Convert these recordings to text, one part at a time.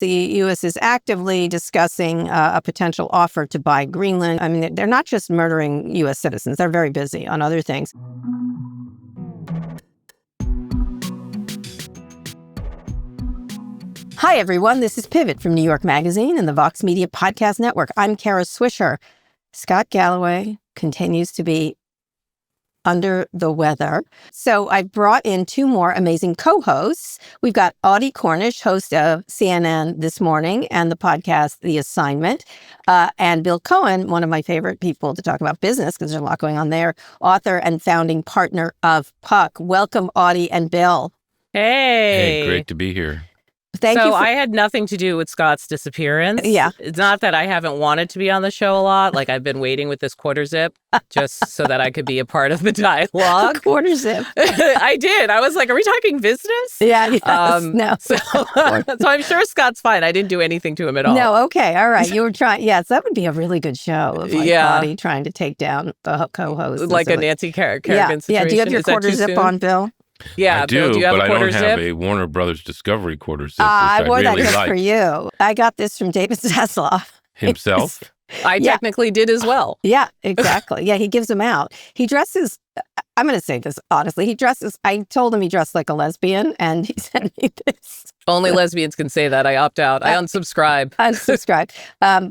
The U.S. is actively discussing a potential offer to buy Greenland. I mean, they're not just murdering U.S. citizens. They're very busy on other things. Hi, everyone. This is Pivot from New York Magazine and the Vox Media Podcast Network. I'm Kara Swisher. Scott Galloway continues to be under the weather. So I brought in two more amazing co-hosts. We've got Audie Cornish, host of CNN This Morning and the podcast The Assignment, and Bill Cohan, one of my favorite people to talk about business because there's a lot going on there, author and founding partner of Puck. Welcome, Audie and Bill. Hey, great to be here. Thank you. I had nothing to do with Scott's disappearance. Yeah. It's not that I haven't wanted to be on the show a lot. Like, I've been waiting with this quarter zip just so that I could be a part of the dialogue. Quarter zip. I did. I was like, are we talking business? Yeah. Yes. No. So I'm sure Scott's fine. I didn't do anything to him at all. No. Okay. All right. You were trying. Yes, that would be a really good show. Of Audie trying to take down the co-host. Like a Nancy Kerrigan situation. Yeah. Do you have your quarter zip on, Bill? Yeah, I do, Bill, do you have but a quarter I don't zip? have a Warner Brothers Discovery quarter zip. I wore really that just for you. I got this from David Zasloff. Himself? I technically did as well. Yeah, exactly. Yeah, he gives them out. He dresses, I'm going to say this honestly, I told him he dressed like a lesbian and he sent me this. Only lesbians can say that. I opt out. I unsubscribe. Unsubscribe.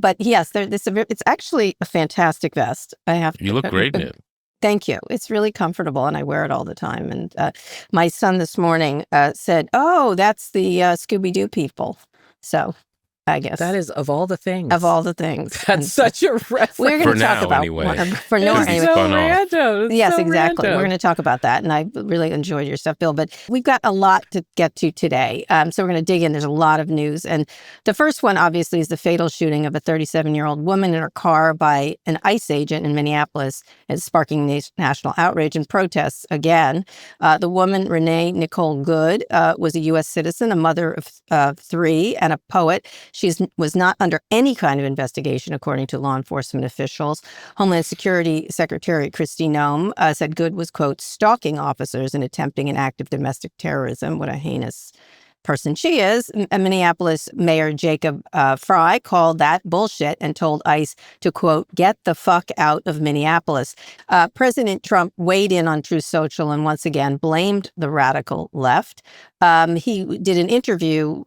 But yes, it's actually a fantastic vest. You look great in it. Thank you. It's really comfortable, and I wear it all the time. And my son this morning said, "Oh, that's the Scooby-Doo people." So I guess that is of all the things. Of all the things. That's such a reference. We're going to talk about anyway. For now, anyway. So random. Yes, so exactly. Random. We're going to talk about that, and I really enjoyed your stuff, Bill. But we've got a lot to get to today, so we're going to dig in. There's a lot of news, and the first one, obviously, is the fatal shooting of a 37-year-old woman in her car by an ICE agent in Minneapolis. It's sparking national outrage and protests again. The woman, Renee Nicole Good, was a U.S. citizen, a mother of three, and a poet. She was not under any kind of investigation, according to law enforcement officials. Homeland Security Secretary Kristi Noem said Good was, quote, stalking officers and attempting an act of domestic terrorism. What a heinous person she is. Minneapolis Mayor Jacob Frey called that bullshit and told ICE to, quote, get the fuck out of Minneapolis. President Trump weighed in on Truth Social and once again blamed the radical left. He did an interview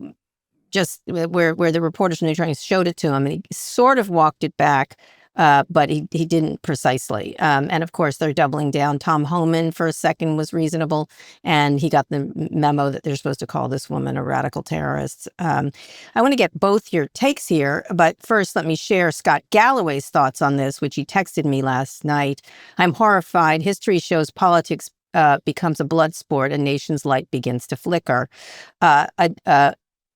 just where the reporters from New York showed it to him, and he sort of walked it back, but he didn't precisely. And of course, they're doubling down. Tom Homan, for a second, was reasonable, and he got the memo that they're supposed to call this woman a radical terrorist. I want to get both your takes here, but first, let me share Scott Galloway's thoughts on this, which he texted me last night. I'm horrified. History shows politics becomes a blood sport, and nation's light begins to flicker.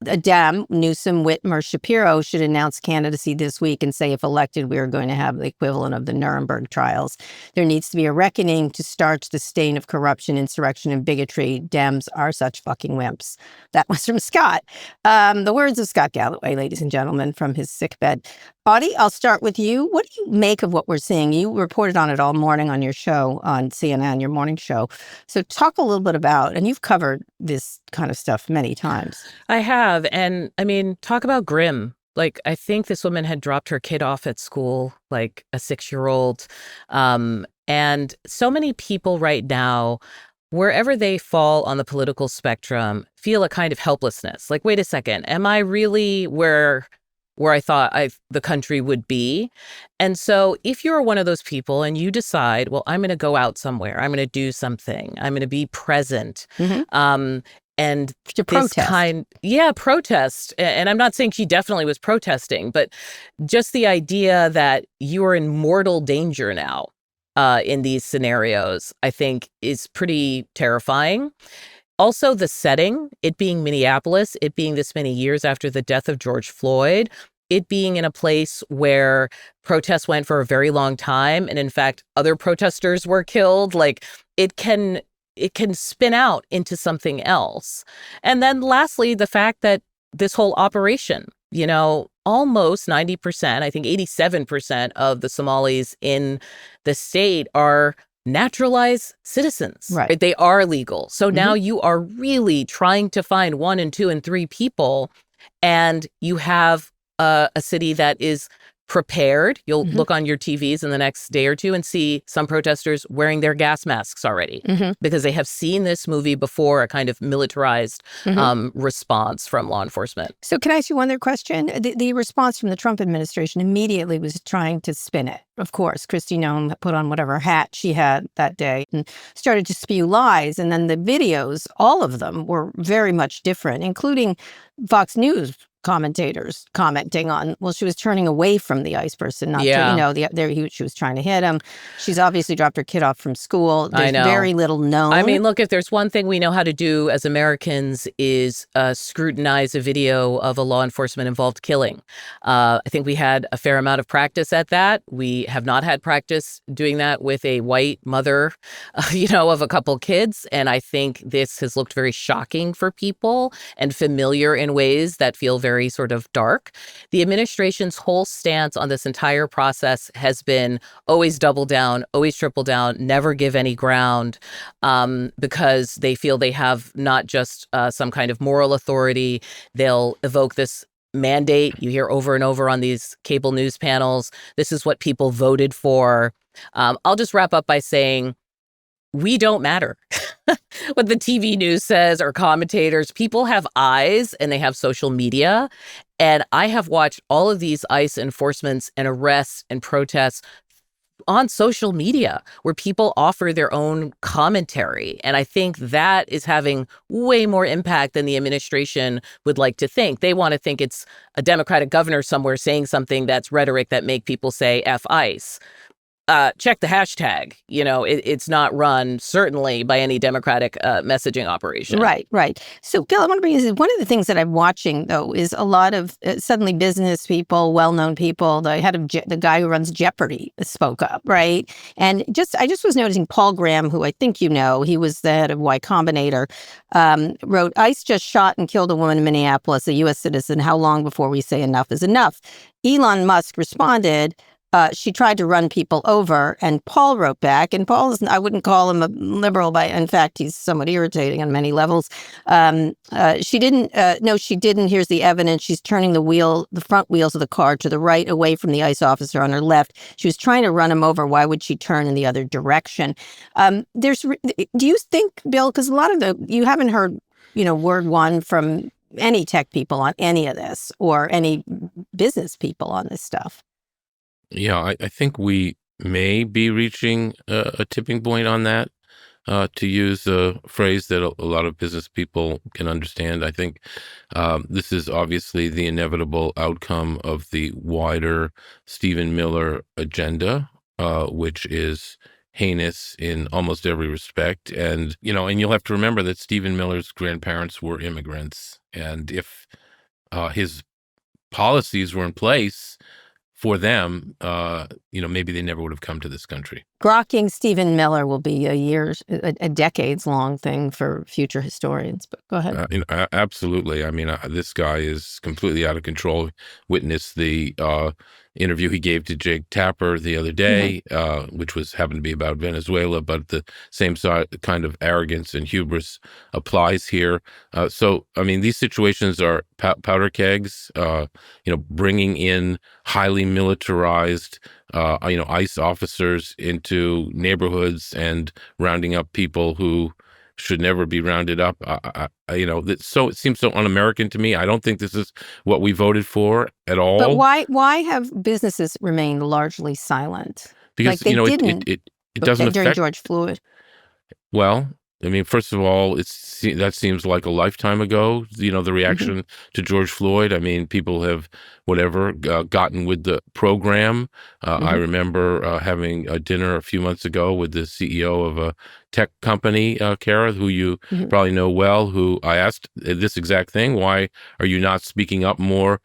Adam, Newsom, Whitmer, Shapiro should announce candidacy this week and say if elected, we are going to have the equivalent of the Nuremberg trials. There needs to be a reckoning to starch the stain of corruption, insurrection, and bigotry. Dems are such fucking wimps. That was from Scott. The words of Scott Galloway, ladies and gentlemen, from his sickbed. Audie, I'll start with you. What do you make of what we're seeing? You reported on it all morning on your show on CNN, your morning show. So talk a little bit about, and you've covered this kind of stuff many times. I have. And I mean, talk about grim. Like, I think this woman had dropped her kid off at school, like a 6-year-old. And so many people right now, wherever they fall on the political spectrum, feel a kind of helplessness. Like, wait a second, am I really where I thought the country would be? And so if you're one of those people and you decide, well, I'm going to go out somewhere, I'm going to do something, I'm going to be present, and to protest. Protest. And I'm not saying she definitely was protesting, but just the idea that you are in mortal danger now in these scenarios, I think is pretty terrifying. Also, the setting, it being Minneapolis, it being this many years after the death of George Floyd, it being in a place where protests went for a very long time. And in fact, other protesters were killed. Like, it can spin out into something else. And then lastly, the fact that this whole operation, almost 90%, I think 87% of the Somalis in the state are naturalized citizens. Right. They are legal. So now you are really trying to find 1 and 2 and 3 people and you have a city that is prepared. You'll look on your TVs in the next day or two and see some protesters wearing their gas masks already because they have seen this movie before, a kind of militarized response from law enforcement. So can I ask you one other question? The response from the Trump administration immediately was trying to spin it. Of course, Kristi Noem put on whatever hat she had that day and started to spew lies. And then the videos, all of them were very much different, including Fox News commentators commenting on, well, she was turning away from the ICE person, not to, she was trying to hit him. She's obviously dropped her kid off from school. There's very little known. I mean, look, if there's one thing we know how to do as Americans is scrutinize a video of a law enforcement involved killing. I think we had a fair amount of practice at that. We have not had practice doing that with a white mother, of a couple kids. And I think this has looked very shocking for people and familiar in ways that feel very sort of dark. The administration's whole stance on this entire process has been always double down, always triple down, never give any ground, because they feel they have not just some kind of moral authority. They'll evoke this mandate. You hear over and over on these cable news panels, this is what people voted for. I'll just wrap up by saying, we don't matter what the TV news says or commentators. People have eyes and they have social media. And I have watched all of these ICE enforcements and arrests and protests on social media where people offer their own commentary. And I think that is having way more impact than the administration would like to think. They want to think it's a Democratic governor somewhere saying something that's rhetoric that make people say F ICE. Check the hashtag. It's not run certainly by any Democratic messaging operation. Right. So, Gil, I want to bring this. One of the things that I'm watching, though, is a lot of suddenly business people, well-known people. The head of the guy who runs Jeopardy spoke up, right? And I just was noticing Paul Graham, who I think he was the head of Y Combinator, wrote, "ICE just shot and killed a woman in Minneapolis, a U.S. citizen. How long before we say enough is enough?" Elon Musk responded, she tried to run people over, and Paul wrote back, and I wouldn't call him a liberal in fact, he's somewhat irritating on many levels. She didn't, no, she didn't. Here's the evidence. She's turning the front wheels of the car to the right, away from the ICE officer on her left. She was trying to run him over. Why would she turn in the other direction? Do you think, Bill, because a lot of you haven't heard, word one from any tech people on any of this or any business people on this stuff? Yeah, I think we may be reaching a tipping point on that, to use a phrase that a lot of business people can understand. I think this is obviously the inevitable outcome of the wider Stephen Miller agenda, which is heinous in almost every respect. And, and you'll have to remember that Stephen Miller's grandparents were immigrants. And if his policies were in place for them, maybe they never would have come to this country. Grokking Stephen Miller will be a decades-long thing for future historians. But go ahead. Absolutely. I mean, this guy is completely out of control. Witness the interview he gave to Jake Tapper the other day, which happened to be about Venezuela, but the same kind of arrogance and hubris applies here. So, I mean, these situations are powder kegs, bringing in highly militarized, ICE officers into neighborhoods and rounding up people who should never be rounded up. So it seems so un-American to me. I don't think this is what we voted for at all. But why have businesses remained largely silent? Because it doesn't affect during George Floyd. Well, I mean, first of all, that seems like a lifetime ago, the reaction to George Floyd. I mean, people have, gotten with the program. I remember having a dinner a few months ago with the CEO of a tech company, Kara, who you probably know well, who I asked this exact thing. Why are you not speaking up more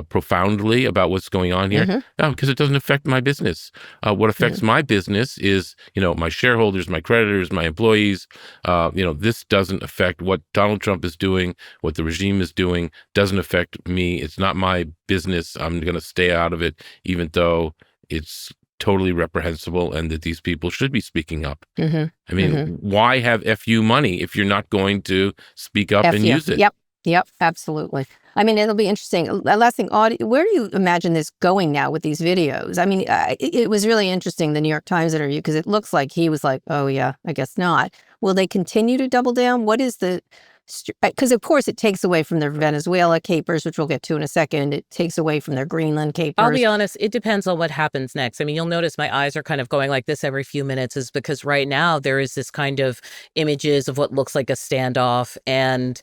profoundly about what's going on here? No, because it doesn't affect my business. What affects my business is, my shareholders, my creditors, my employees. This doesn't affect what Donald Trump is doing, what the regime is doing, doesn't affect me. It's not my business. I'm going to stay out of it, even though it's totally reprehensible and that these people should be speaking up. I mean, why have FU money if you're not going to speak up and use it? Yep. Yep, absolutely. I mean, it'll be interesting. Last thing, Audie, where do you imagine this going now with these videos? I mean, it was really interesting, the New York Times interview, because it looks like he was like, oh, yeah, I guess not. Will they continue to double down? What is the... Because, of course, it takes away from their Venezuela capers, which we'll get to in a second. It takes away from their Greenland capers. I'll be honest, it depends on what happens next. I mean, you'll notice my eyes are kind of going like this every few minutes, is because right now there is this kind of images of what looks like a standoff and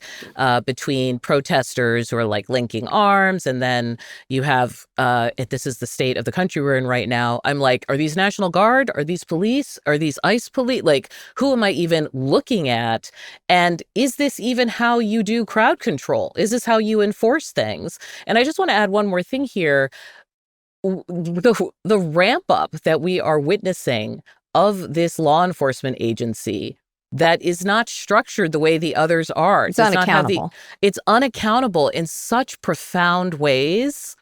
between protesters who are like linking arms. And then you have, this is the state of the country we're in right now. I'm like, are these National Guard? Are these police? Are these ICE police? Like, who am I even looking at? And is this even how you do crowd control? Is this how you enforce things? And I just want to add one more thing here. The ramp up that we are witnessing of this law enforcement agency that is not structured the way the others are. It's unaccountable. It's unaccountable in such profound ways.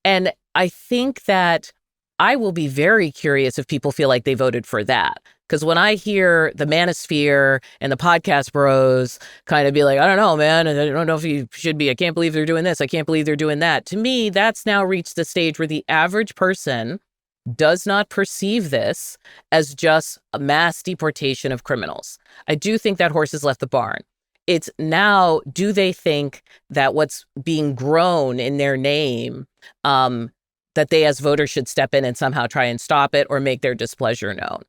And I think that I will be very curious if people feel like they voted for that. Because when I hear the manosphere and the podcast bros kind of be like, I don't know, man, I don't know if you should be, I can't believe they're doing this, I can't believe they're doing that. To me, that's now reached the stage where the average person does not perceive this as just a mass deportation of criminals. I do think that horse has left the barn. It's now, do they think that what's being grown in their name, that they as voters should step in and somehow try and stop it or make their displeasure known?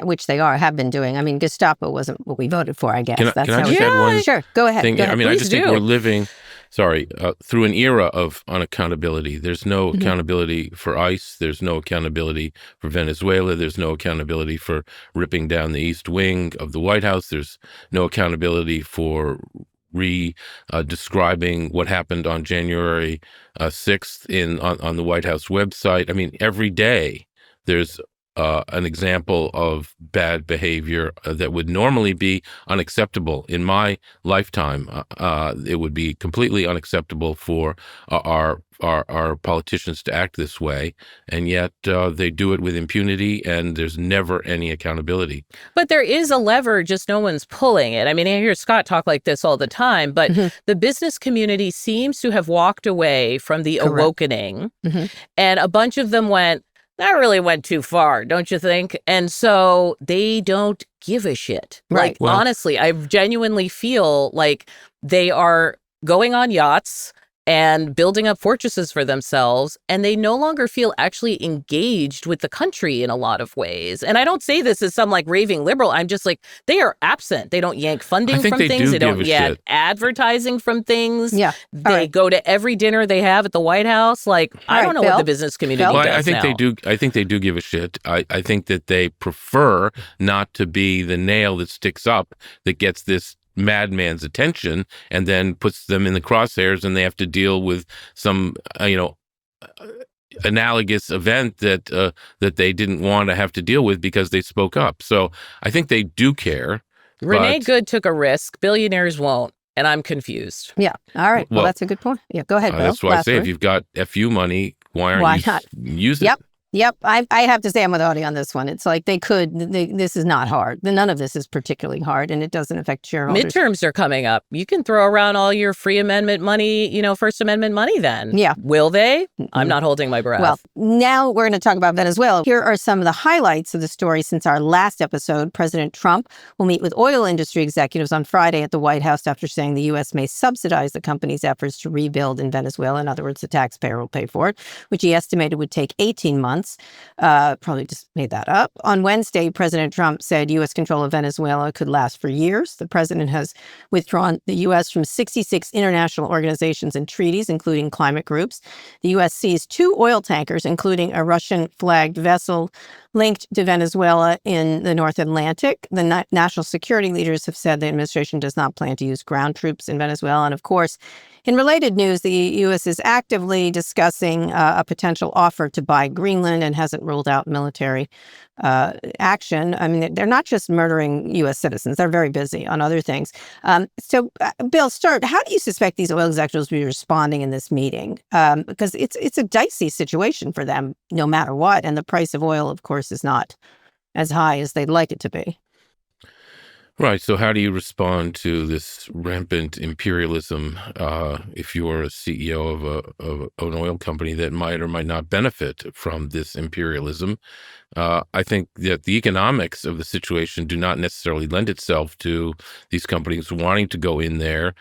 Which they have been doing. I mean, Gestapo wasn't what we voted for, I guess. Can I just add one Sure, go ahead. thing? Go ahead. I mean, I just think do. we're living, through an era of unaccountability. There's no accountability for ICE. There's no accountability for Venezuela. There's no accountability for ripping down the East Wing of the White House. There's no accountability for describing what happened on January 6th on the White House website. I mean, every day there's an example of bad behavior that would normally be unacceptable. In my lifetime, it would be completely unacceptable for our politicians to act this way, and yet they do it with impunity, and there's never any accountability. But there is a lever, just no one's pulling it. I mean, I hear Scott talk like this all the time, but the business community seems to have walked away from the awakening, and a bunch of them went, that really went too far, don't you think? And so they don't give a shit. Right. Like, honestly, I genuinely feel like they are going on yachts and building up fortresses for themselves, and they no longer feel actually engaged with the country in a lot of ways. And I don't say this as some like raving liberal. I'm just like, they are absent. They don't yank funding from things. They don't yank advertising from things. Yeah. They go to every dinner they have at the White House. Like, I don't know what the business community does I think now. they do. I think they do give a shit. I think that they prefer not to be the nail that sticks up that gets this madman's attention and then puts them in the crosshairs, and they have to deal with some analogous event that they didn't want to have to deal with because they spoke up. So I think they do care. Renee Good took a risk. Billionaires won't. And I'm confused. Yeah. All right. Well, that's a good point. Yeah. Go ahead, Bill. That's why I say, if you've got FU money, why aren't you using it? Yep. I have to say I'm with Audie on this one. It's like this is not hard. None of this is particularly hard, and it doesn't affect shareholders. Midterms are coming up. You can throw around all your free amendment money, First Amendment money then. Yeah. Will they? I'm not holding my breath. Well, now we're going to talk about Venezuela. Here are some of the highlights of the story since our last episode. President Trump will meet with oil industry executives on Friday at the White House after saying the U.S. may subsidize the company's efforts to rebuild in Venezuela. In other words, the taxpayer will pay for it, which he estimated would take 18 months. Probably just made that up. On Wednesday, President Trump said U.S. control of Venezuela could last for years. The president has withdrawn the U.S. from 66 international organizations and treaties, including climate groups. The U.S. seized 2 oil tankers, including a Russian-flagged vessel linked to Venezuela in the North Atlantic. The national security leaders have said the administration does not plan to use ground troops in Venezuela. And of course, in related news, the U.S. is actively discussing a potential offer to buy Greenland and hasn't ruled out military action. I mean, they're not just murdering U.S. citizens. They're very busy on other things. Bill, start. How do you suspect these oil executives will be responding in this meeting? Because it's a dicey situation for them no matter what. And the price of oil, of course, is not as high as they'd like it to be. Right. So, how do you respond to this rampant imperialism if you're a CEO of an oil company that might or might not benefit from this imperialism? I think that the economics of the situation do not necessarily lend itself to these companies wanting to go in there.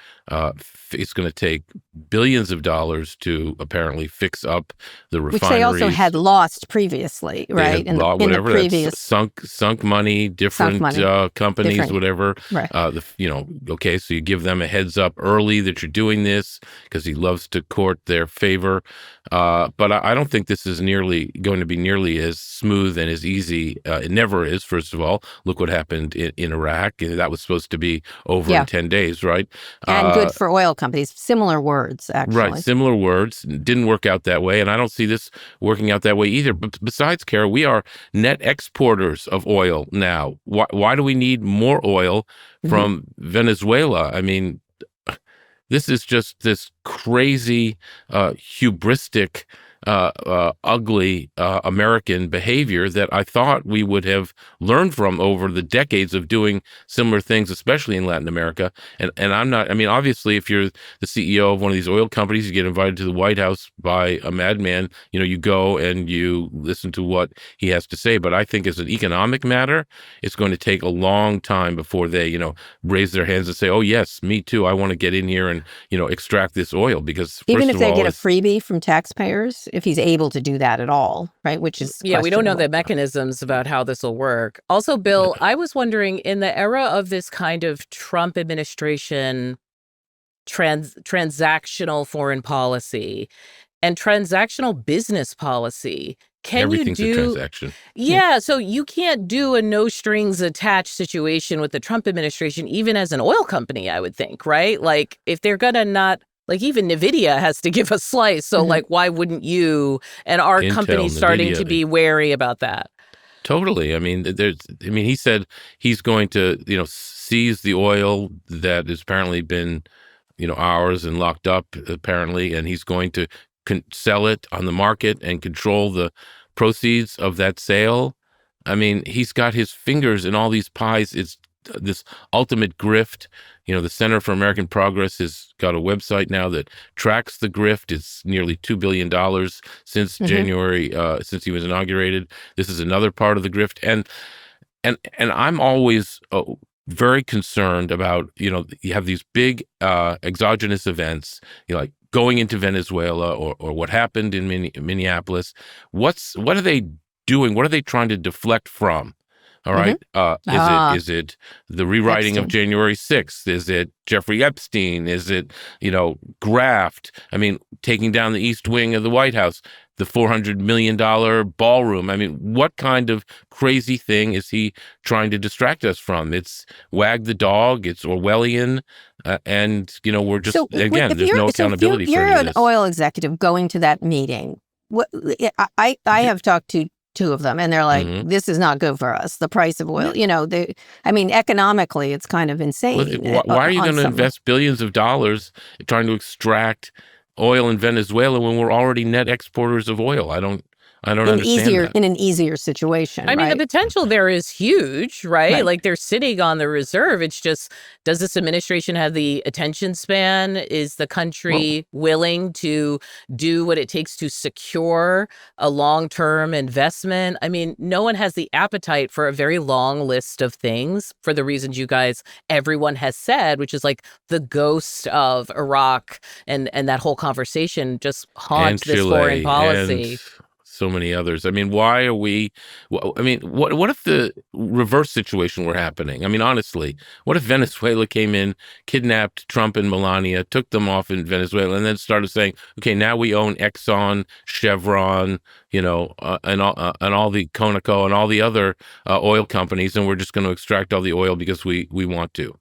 It's going to take billions of dollars to apparently fix up the Which they also refineries. had lost previously, They right? had In the whatever that's previous sunk money, sunk different money, companies, different, whatever. right? Okay, so you give them a heads up early that you're doing this because he loves to court their favor. But I don't think this is going to be nearly as smooth and as easy. It never is. First of all, look what happened in Iraq. That was supposed to be over in Yeah, 10 days, right? and Uh, good for oil companies. Similar words, Right, actually. similar words. Didn't work out that way, and I don't see this working out that way either. But besides, Kara, we are net exporters of oil now. Why do we need more oil Hmm. from Venezuela? I mean, this is just this crazy, hubristic, ugly American behavior that I thought we would have learned from over the decades of doing similar things, especially in Latin America. And I'm not. I mean, obviously, if you're the CEO of one of these oil companies, you get invited to the White House by a madman. You go and you listen to what he has to say. But I think, as an economic matter, it's going to take a long time before they, raise their hands and say, "Oh yes, me too. I want to get in here and extract this oil." Because Even first if of they all, get a it's freebie from taxpayers, if he's able to do that at all, right? Which is Yeah, we don't know questionable. the mechanisms about how this will work. Also, Bill, I was wondering, in the era of this kind of Trump administration transactional foreign policy and transactional business policy, can you everything's a do transaction. Yeah. yeah, so you can't do a no strings attached situation with the Trump administration, even as an oil company, I would think, right? Like, if they're gonna not, like, even NVIDIA has to give a slice. So, Hmm. like, why wouldn't you? And our Intel, company's starting to Nvidia, be wary about that. totally. I mean, he said he's going to, seize the oil that has apparently been, ours and locked up, apparently, and he's going to sell it on the market and control the proceeds of that sale. I mean, he's got his fingers in all these pies. It's this ultimate grift. The Center for American Progress has got a website now that tracks the grift. It's nearly $2 billion since Hmm. January, since he was inaugurated. This is another part of the grift, and I'm always very concerned about, you have these big exogenous events, like going into Venezuela or what happened in Minneapolis. What are they doing? What are they trying to deflect from? All Hmm. right. Is it Ah, is it the rewriting of Epstein. January 6th? Is it Jeffrey Epstein? Is it, graft? I mean, taking down the East Wing of the White House, the $400 million ballroom. I mean, what kind of crazy thing is he trying to distract us from? It's wag the dog. It's Orwellian, and we're just, So again, if there's you're no so if you're accountability for you're any of an this. oil executive going to that meeting, what I have talked to two of them, and they're like, Hmm. "This is not good for us. The price of oil, I mean, economically, it's kind of insane Why are you on going to some invest billions of dollars trying to extract oil in Venezuela when we're already net exporters of oil? I don't understand that. in an easier situation, I mean, the right? potential there is huge, right? Right. Like, they're sitting on the reserve. It's just, does this administration have the attention span? Is the Well, country willing to do what it takes to secure a long-term investment? I mean, no one has the appetite for a very long list of things for the reasons everyone has said, which is like the ghost of Iraq and that whole conversation just and haunts this foreign Chile and policy. so many others. I mean, why are we? I mean, what if the reverse situation were happening? I mean, honestly, what if Venezuela came in, kidnapped Trump and Melania, took them off in Venezuela, and then started saying, "Okay, now we own Exxon, Chevron, and all the Conoco and all the other oil companies, and we're just going to extract all the oil because we want to."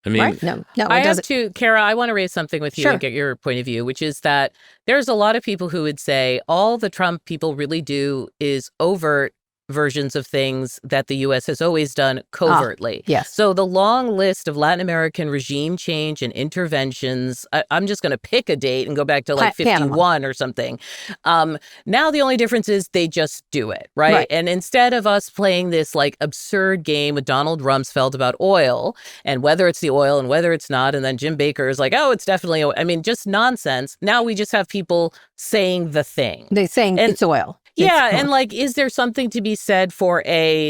I mean, Right? No, I it have doesn't. to, Kara, I want to raise something with you and Sure. get your point of view, which is that there's a lot of people who would say all the Trump people really do is overt versions of things that the U.S. has always done covertly. Yes. So the long list of Latin American regime change and interventions, I'm just going to pick a date and go back to like 51 or something. Now the only difference is they just do it, right? And instead of us playing this like absurd game with Donald Rumsfeld about oil and whether it's the oil and whether it's not, and then Jim Baker is like, oh, it's definitely oil. I mean, just nonsense. Now we just have people saying the thing. They're saying it's oil. Yeah. And like, is there something to be said for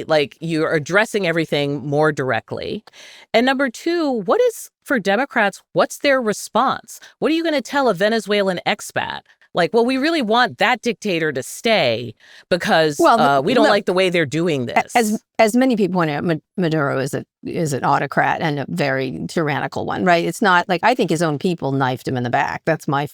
like you're addressing everything more directly? And number two, what is for Democrats, what's their response? What are you going to tell a Venezuelan expat? Like, well, we really want that dictator to stay because we don't like the way they're doing this. As many people point out, Maduro is an autocrat and a very tyrannical one, right? It's not like, I think his own people knifed him in the back. That's my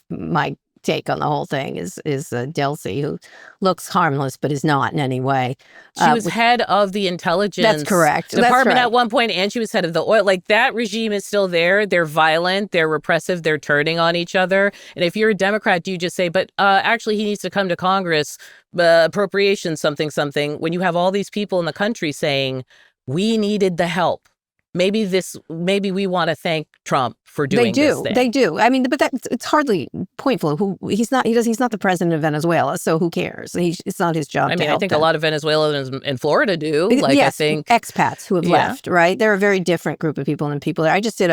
take on the whole thing is Delcy, who looks harmless but is not in any way. She was head of the intelligence That's correct. department at one point, and she was head of the oil. Like, that regime is still there. They're violent. They're repressive. They're turning on each other. And if you're a Democrat, do you just say, but actually he needs to come to Congress, appropriations, something, when you have all these people in the country saying, we needed the help. Maybe we want to thank Trump for doing this thing. They do. I mean, but it's hardly pointful. He's not the president of Venezuela, so who cares? It's not his job. I mean, I think a lot of Venezuelans in Florida do. Like, yes, I think expats who have left, right? They're a very different group of people than people there. I just did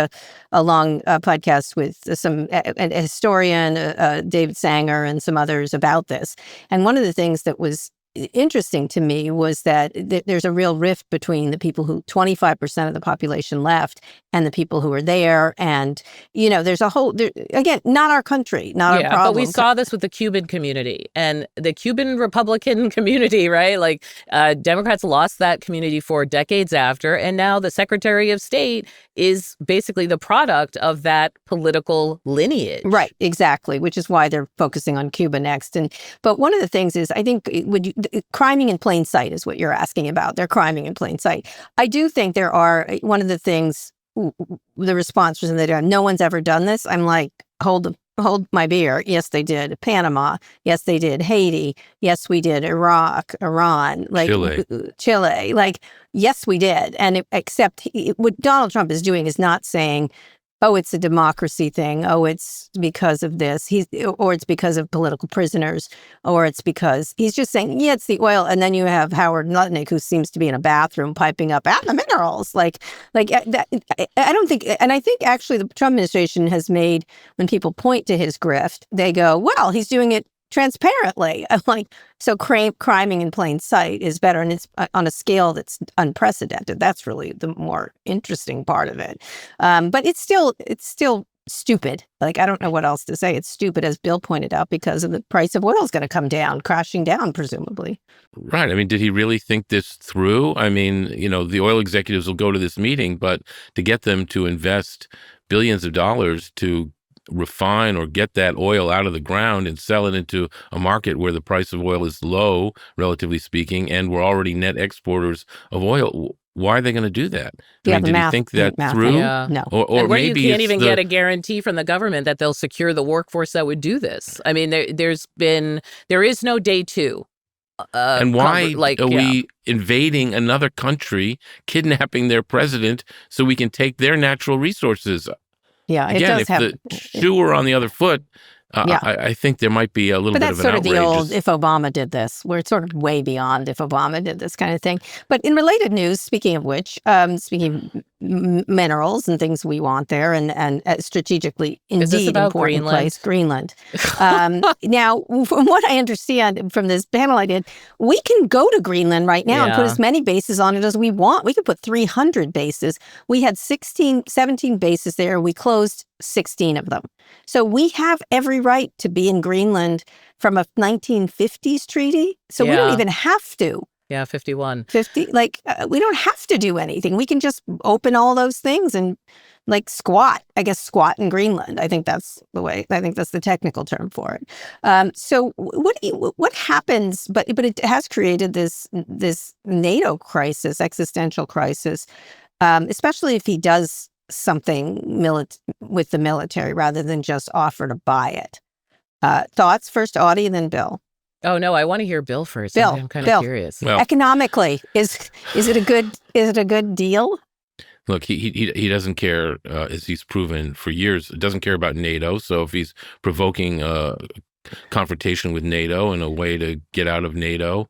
a long podcast with a historian, David Sanger, and some others about this. And one of the things that was interesting to me was that there's a real rift between the people who 25% of the population left and the people who are there. And, there's a whole, again, not our country, not our problem. But we saw this with the Cuban community and the Cuban Republican community, right? Like, Democrats lost that community for decades after. And now the Secretary of State is basically the product of that political lineage. Right, exactly, which is why they're focusing on Cuba next. But one of the things is, I think, criming in plain sight is what you're asking about. They're criming in plain sight. I do think there are, one of the things, the response was that no one's ever done this. I'm like, hold my beer. Yes, they did. Panama. Yes, they did. Haiti. Yes, we did. Iraq, Iran, like Chile. Like, yes, we did. And except what Donald Trump is doing is not saying, oh, it's a democracy thing. Oh, it's because of this. Or it's because of political prisoners. Or it's because he's just saying, yeah, it's the oil. And then you have Howard Lutnick, who seems to be in a bathroom piping up at the minerals. Like that. I don't think, and I think actually the Trump administration has made, when people point to his grift, they go, well, he's doing it transparently. I'm like, so criming in plain sight is better, and it's on a scale that's unprecedented. That's really the more interesting part of it. But it's still stupid. Like, I don't know what else to say. It's stupid, as Bill pointed out, because of the price of oil is going to come down, crashing down, presumably. Right. I mean, did he really think this through? I mean, the oil executives will go to this meeting, but to get them to invest billions of dollars to refine or get that oil out of the ground and sell it into a market where the price of oil is low, relatively speaking, and we're already net exporters of oil. Why are they going to do that? I mean, did he think that through? Yeah. No. Or and where maybe you can't even get a guarantee from the government that they'll secure the workforce that would do this. I mean, there is no day two. And why are we invading another country, kidnapping their president so we can take their natural resources? Yeah, again, if the shoe were on the other foot, I think there might be a little bit of an outrage. But that's sort of the old, if Obama did this, where it's sort of way beyond if Obama did this kind of thing. But in related news, speaking of which, speaking of minerals and things we want there, and strategically indeed important place, Greenland. Now, from what I understand from this panel I did, we can go to Greenland right now and put as many bases on it as we want. We could put 300 bases. We had 17 bases there. We closed 16 of them. So we have every right to be in Greenland from a 1950s treaty. So we don't even have to. Yeah, 51. 50, we don't have to do anything. We can just open all those things and squat in Greenland. I think that's the technical term for it. So what happens, but it has created this NATO crisis, existential crisis, especially if he does something with the military rather than just offer to buy it. Thoughts first, Audie, and then Bill. Oh no, I want to hear Bill first. Bill, I'm kind Bill. of curious. Well, Economically, is it a good deal? look, he doesn't care, as he's proven for years. Doesn't care about NATO. So if he's provoking confrontation with NATO and a way to get out of NATO,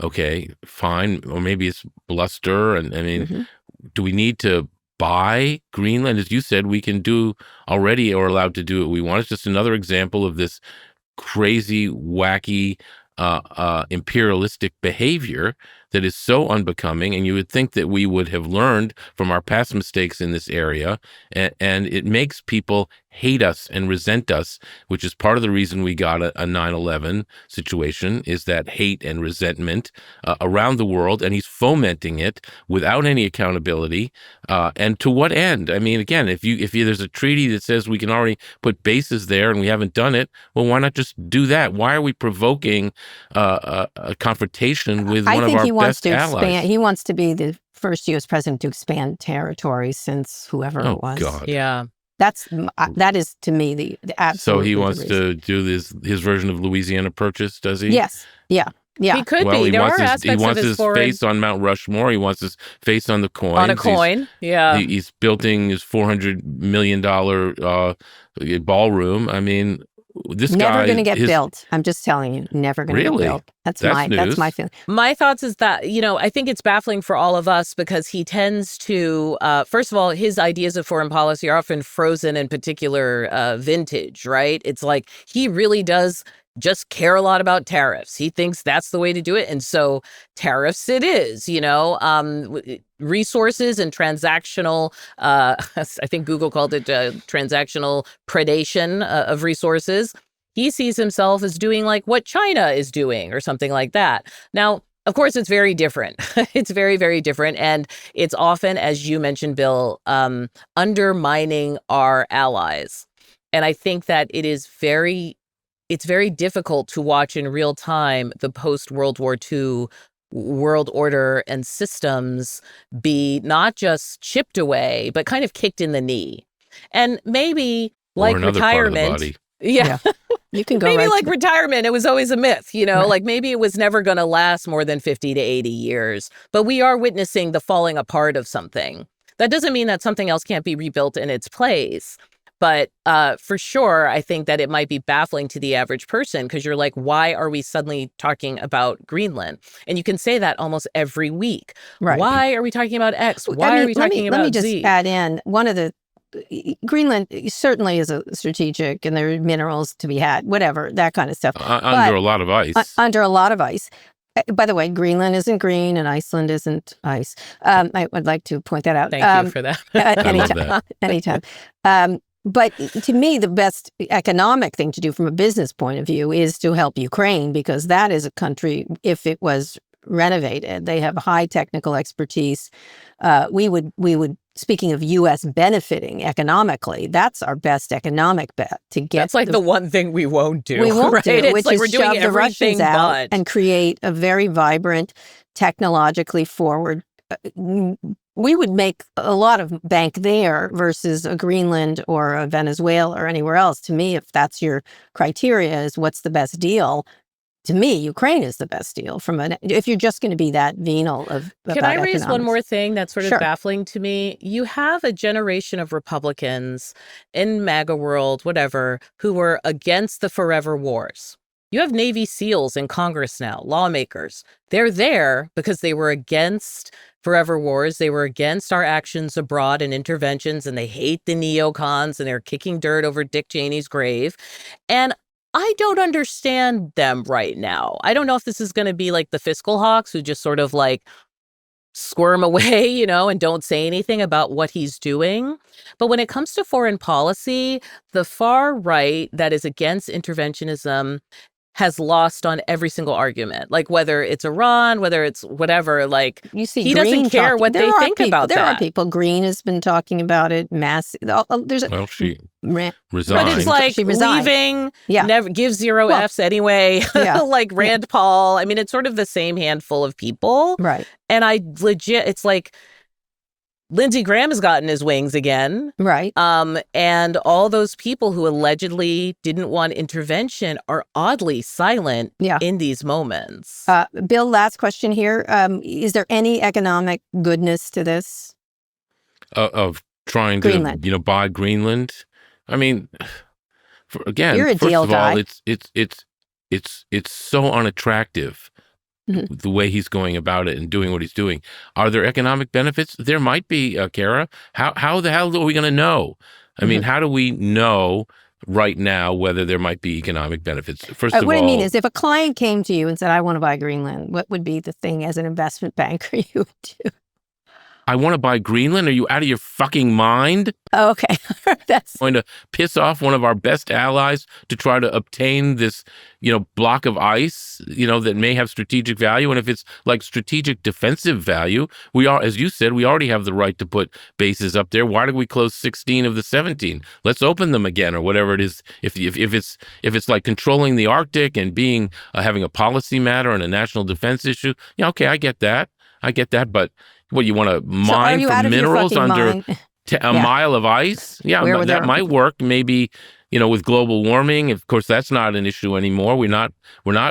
okay, fine. Or maybe it's bluster. And I mean, do we need to buy Greenland? As you said, we can do already, or allowed to do what we want. It's just another example of this crazy, wacky, imperialistic behavior that is so unbecoming. And you would think that we would have learned from our past mistakes in this area. And it makes people hate us and resent us, which is part of the reason we got a 9/11 situation, is that hate and resentment around the world. And he's fomenting it without any accountability. And to what end? I mean, again, if there's a treaty that says we can already put bases there and we haven't done it, well, why not just do that? Why are we provoking a confrontation with one of our best allies? He wants to be the first U.S. president to expand territory since whoever it was. God. Yeah. That is to me the absolute. So he wants to do his version of Louisiana Purchase, does he? Yes. Yeah. Yeah. He could Well, be. he There wants are his, aspects he wants of his his foreign... face on Mount Rushmore. He wants his face on the coin. On a coin, yeah. He's building his $400 million ballroom. I mean, this guy... Never going to get built. I'm just telling you, never going to get built. That's my feeling. My thoughts is that, I think it's baffling for all of us because he tends to, first of all, his ideas of foreign policy are often frozen in particular vintage, right? It's like he really does just care a lot about tariffs. He thinks that's the way to do it. And so tariffs it is, resources and transactional, I think Google called it transactional predation of resources. He sees himself as doing like what China is doing or something like that. Now, of course, it's very different. It's very, very different. And it's often, as you mentioned, Bill, undermining our allies. And I think that it's very difficult to watch in real time the post-World War II world order and systems be not just chipped away, but kind of kicked in the knee. And maybe like retirement. Yeah. You can go maybe like retirement, it was always a myth, Right. like maybe it was never going to last more than 50 to 80 years. But we are witnessing the falling apart of something. That doesn't mean that something else can't be rebuilt in its place. But for sure, I think that it might be baffling to the average person because you're like, why are we suddenly talking about Greenland? And you can say that almost every week. Right. Why are we talking about X? Why are we talking about Z? Let me just add in one of the Greenland certainly is a strategic, and there are minerals to be had, whatever, that kind of stuff. Under a lot of ice. Under a lot of ice. By the way, Greenland isn't green and Iceland isn't ice. I would like to point that out. Thank you for that. Anytime. But to me, the best economic thing to do from a business point of view is to help Ukraine, because that is a country, if it was renovated, they have high technical expertise. We would, speaking of U.S. benefiting economically, that's our best economic bet to get. That's like the one thing we won't do. We won't right? do, It's which like is we're doing shove the Russians out and create a very vibrant, technologically forward. We would make a lot of bank there versus a Greenland or a Venezuela or anywhere else. To me, if that's your criteria, is what's the best deal? To me, Ukraine is the best deal if you're just going to be that venal of. Can I raise one more thing that's sort of Sure. baffling to me? You have a generation of Republicans in MAGA world, whatever, who were against the forever wars. You have Navy SEALs in Congress now, lawmakers. They're there because they were against forever wars. They were against our actions abroad and interventions, and they hate the neocons, and they're kicking dirt over Dick Cheney's grave. And I don't understand them right now. I don't know if this is going to be like the fiscal hawks who just sort of like squirm away, and don't say anything about what he's doing. But when it comes to foreign policy, the far right that is against interventionism has lost on every single argument, like whether it's Iran, whether it's whatever, like you see, he doesn't care what they think about that. There are people. Green has been talking about it. She resigned. But it's like she resigned. leaving, Yeah. never give zero Fs anyway. Yeah. Like Rand Paul. I mean, it's sort of the same handful of people. Right. And it's like, Lindsey Graham has gotten his wings again. Right. And all those people who allegedly didn't want intervention are oddly silent in these moments. Bill, last question here. Is there any economic goodness to this? Of trying Greenland. to, buy Greenland? I mean, You're a first deal of all, guy. it's so unattractive. The way he's going about it and doing what he's doing. Are there economic benefits? There might be, Kara. How the hell are we going to know? I mean, how do we know right now whether there might be economic benefits? First of all, what I mean is, if a client came to you and said, I want to buy Greenland, what would be the thing as an investment banker you would do? I want to buy Greenland? Are you out of your fucking mind? Oh, okay. That's going to piss off one of our best allies to try to obtain this, block of ice, that may have strategic value. And if it's like strategic defensive value, as you said, we already have the right to put bases up there. Why did we close 16 of the 17? Let's open them again, or whatever it is. If it's like controlling the Arctic and being having a policy matter and a national defense issue, okay, I get that. But what, you want to mine for minerals under a mile of ice? Yeah, that might work. Maybe, with global warming. Of course, that's not an issue anymore. We're not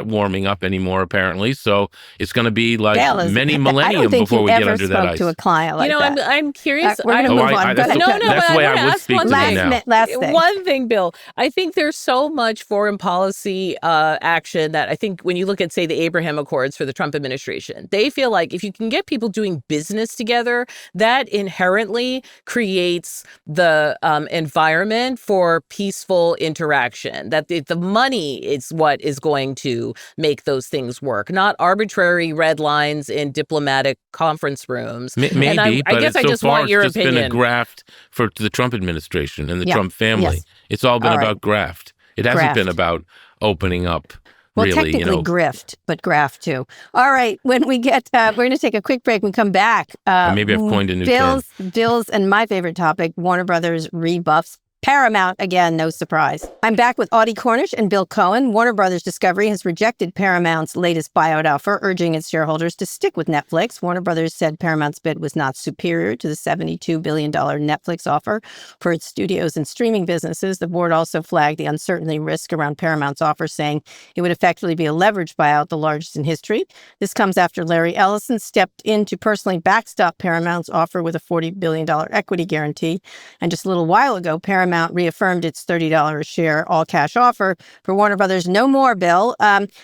warming up anymore, apparently. So it's going to be like many millennium before we get under that ice. To a client like that. I'm curious. We're going to move on. That's the way I would speak to them now. Last thing. One thing, Bill. I think there's so much foreign policy action that I think when you look at, say, the Abraham Accords for the Trump administration, they feel like if you can get people doing business together, that inherently creates the environment for peaceful interaction, that the money is what is going to make those things work, not arbitrary red lines in diplomatic conference rooms. Maybe, I guess I just want your opinion. It's been a graft for the Trump administration and the Trump family. Yes. It's all been about graft. It hasn't been about opening up. Well, really, technically grift, but graft too. All right, when we get, we're going to take a quick break. When we come back, maybe I've coined a new term. Bill's and my favorite topic, Warner Brothers rebuffs Paramount again, no surprise. I'm back with Audie Cornish and Bill Cohan. Warner Brothers Discovery has rejected Paramount's latest buyout offer, urging its shareholders to stick with Netflix. Warner Brothers said Paramount's bid was not superior to the $72 billion Netflix offer for its studios and streaming businesses. The board also flagged the uncertainty risk around Paramount's offer, saying it would effectively be a leveraged buyout, the largest in history. This comes after Larry Ellison stepped in to personally backstop Paramount's offer with a $40 billion equity guarantee. And just a little while ago, Paramount reaffirmed its $30 a share all-cash offer for Warner Brothers. No more, Bill.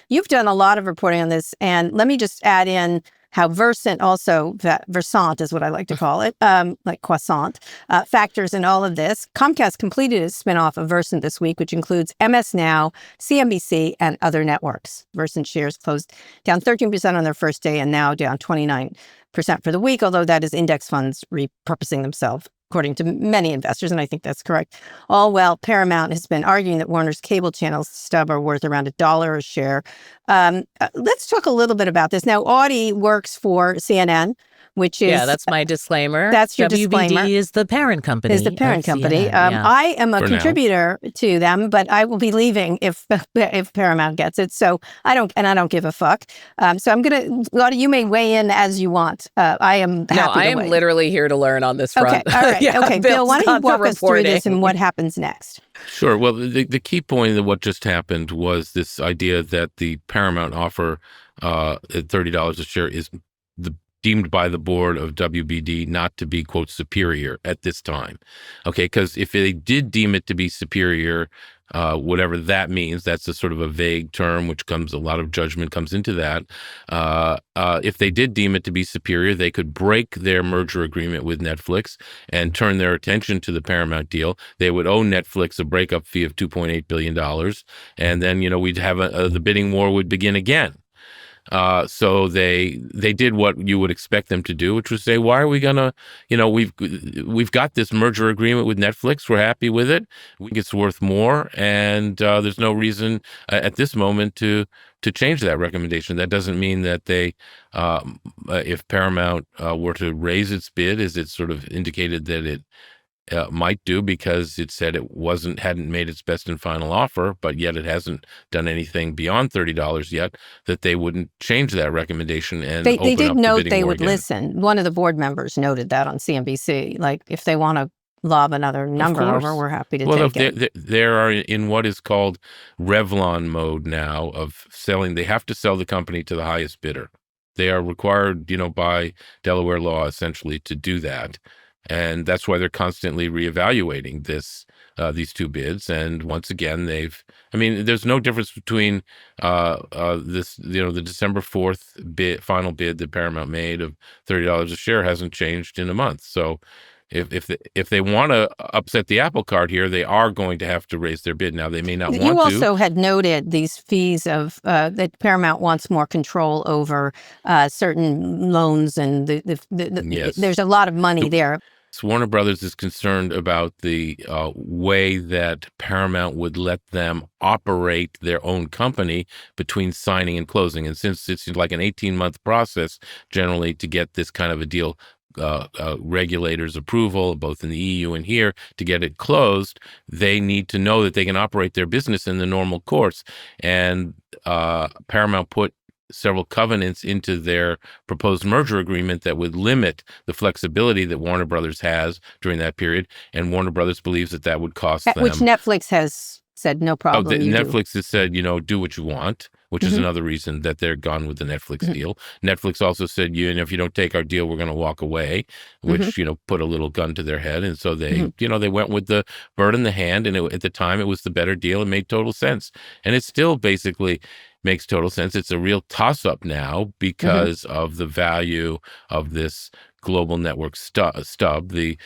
You've done a lot of reporting on this, and let me just add in how Versant is what I like to call it, like croissant, factors in all of this. Comcast completed its spinoff of Versant this week, which includes MS Now, CNBC, and other networks. Versant shares closed down 13% on their first day and now down 29% for the week, although that is index funds repurposing themselves, according to many investors, and I think that's correct. All while Paramount has been arguing that Warner's cable channels stub are worth around $1 a share. Let's talk a little bit about this. Now, Audie works for CNN, which is... Yeah, that's my disclaimer. That's your WBD disclaimer. Is the parent company. Is the parent company. CNN, I am a contributor to them, but I will be leaving if Paramount gets it. So I don't give a fuck. So I'm going to... Audie, you may weigh in as you want. I am happy I am literally here to learn on this front. Okay, all right. Okay, Bill, why don't you walk us through this and what happens next? Sure. Well, the key point of what just happened was this idea that the Paramount offer at $30 a share is deemed by the board of WBD not to be, quote, superior at this time. Okay, because if they did deem it to be superior, whatever that means, that's a sort of a vague term, which a lot of judgment comes into that. If they did deem it to be superior, they could break their merger agreement with Netflix and turn their attention to the Paramount deal. They would owe Netflix a breakup fee of $2.8 billion. And then, we'd have the bidding war would begin again. So they did what you would expect them to do, which was say, why are we gonna, we've got this merger agreement with Netflix. We're happy with it. We think it's worth more. And there's no reason at this moment to change that recommendation. That doesn't mean that they, if Paramount were to raise its bid, as it sort of indicated that might do, because it said it hadn't made its best and final offer, but yet it hasn't done anything beyond $30 yet, that they wouldn't change that recommendation and They open did up the note bidding they war would again. listen. One of the board members noted that on CNBC. Like, if they want to lob another number over, we're happy to Well, take it. they are in what is called Revlon mode now of selling. They have to sell the company to the highest bidder. They are required, by Delaware law, essentially, to do that. And that's why they're constantly reevaluating these two bids. And once again, there's no difference between the December 4th final bid that Paramount made of $30 a share hasn't changed in a month. So if they want to upset the apple cart here, they are going to have to raise their bid. Now, they may not want to. You also had noted these fees of that Paramount wants more control over certain loans, and Yes. there's a lot of money there. So Warner Brothers is concerned about the way that Paramount would let them operate their own company between signing and closing. And since it's like an 18-month process generally to get this kind of a deal, regulators' approval, both in the EU and here, to get it closed, they need to know that they can operate their business in the normal course. And Paramount put several covenants into their proposed merger agreement that would limit the flexibility that Warner Brothers has during that period. And Warner Brothers believes that would cost them. Which Netflix has said no problem. Netflix has said, do what you want, which is another reason that they're gone with the Netflix deal. Netflix also said, if you don't take our deal, we're going to walk away, which, put a little gun to their head. And so they, they went with the bird in the hand. And at the time, it was the better deal. It made total sense. And it still basically makes total sense. It's a real toss-up now of the value of this global network stub, the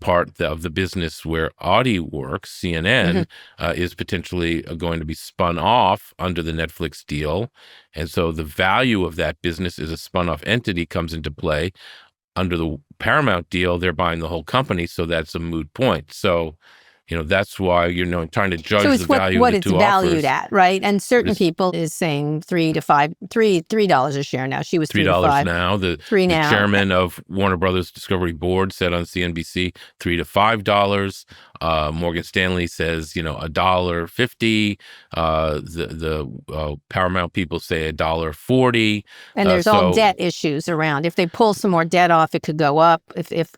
part of the business where Audie works, CNN, is potentially going to be spun off under the Netflix deal. And so the value of that business as a spun off entity comes into play. Under the Paramount deal, they're buying the whole company, so that's a moot point. So that's why trying to judge the value what of the two it's valued offers. at, right? And certain people is saying $3 a share now. She was $3 now. The now. Chairman of Warner Brothers Discovery Board said on CNBC $3 to $5. Morgan Stanley says $1.50. The Paramount people say $1.40. And there's all debt issues around. If they pull some more debt off, it could go up. There's what,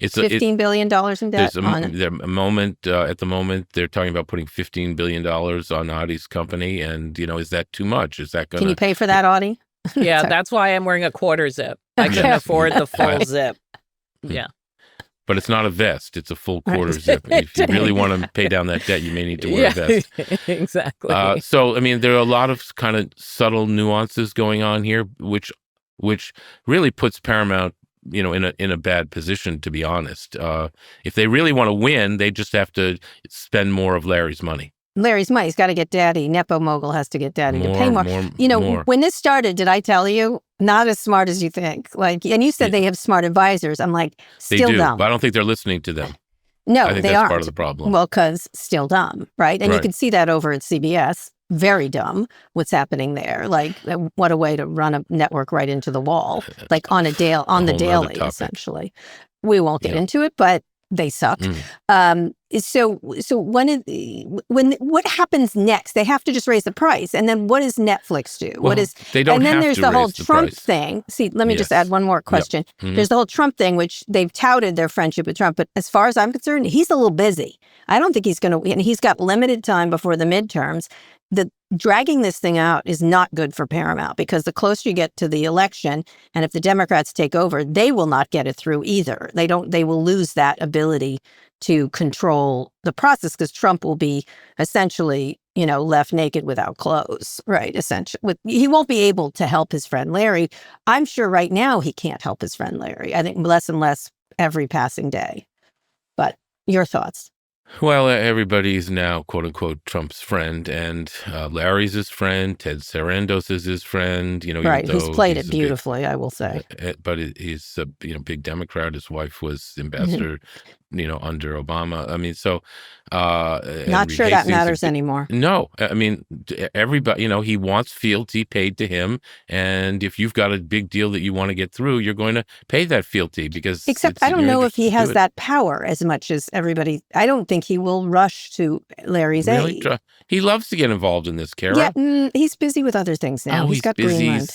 $15 billion in debt. At the moment, they're talking about putting $15 billion on Audie's company. And, is that too much? Is that going to... Can you pay for that, Audie? Yeah, that's why I'm wearing a quarter zip. I can afford the full zip. Yeah. But it's not a vest. It's a full quarter zip. If you really want to pay down that debt, you may need to wear a vest. Exactly. So, there are a lot of kind of subtle nuances going on here, which really puts Paramount in a bad position, to be honest. If they really want to win, they just have to spend more of Larry's money. Larry's money. He's got to get daddy. Nepo mogul has to get daddy to pay more. More. When this started, did I tell you? Not as smart as you think. And you said they have smart advisors. I'm like, still they do, dumb. But I don't think they're listening to them. No, I think they that's aren't. part of the problem. Well, because still dumb, right? And you can see that over at CBS. Very dumb what's happening there. Like, what a way to run a network right into the wall, like on the daily, essentially. We won't get into it, but they suck. So what happens next? They have to just raise the price, and then what does Netflix do? They don't. And then have there's to the whole raise the Trump price. thing. See, let me just add one more question. Yep. There's the whole Trump thing, which they've touted their friendship with Trump, but as far as I'm concerned, he's a little busy. I don't think he's going to. And he's got limited time before the midterms. Dragging this thing out is not good for Paramount, because the closer you get to the election, and if the Democrats take over, they will not get it through either. They will lose that ability to control the process, because Trump will be essentially, left naked without clothes, right? Essentially, he won't be able to help his friend Larry. I'm sure right now he can't help his friend Larry. I think less and less every passing day. But your thoughts? Well, everybody's now, quote unquote, Trump's friend, and Larry's his friend. Ted Sarandos is his friend. Right, who's played it beautifully, I will say. But he's a big Democrat. His wife was ambassador under Obama. I mean, so and Not Reed sure that Hastings, matters anymore. no, I mean, everybody, he wants fealty paid to him. And if you've got a big deal that you want to get through, you're going to pay that fealty because Except it's I in don't your know if interest he to do has it. that power as much as everybody. I don't think he will rush to Larry's Really? aid. He loves to get involved in this, Kara. Yeah, he's busy with other things now. Oh, He's he's got busy. Greenland.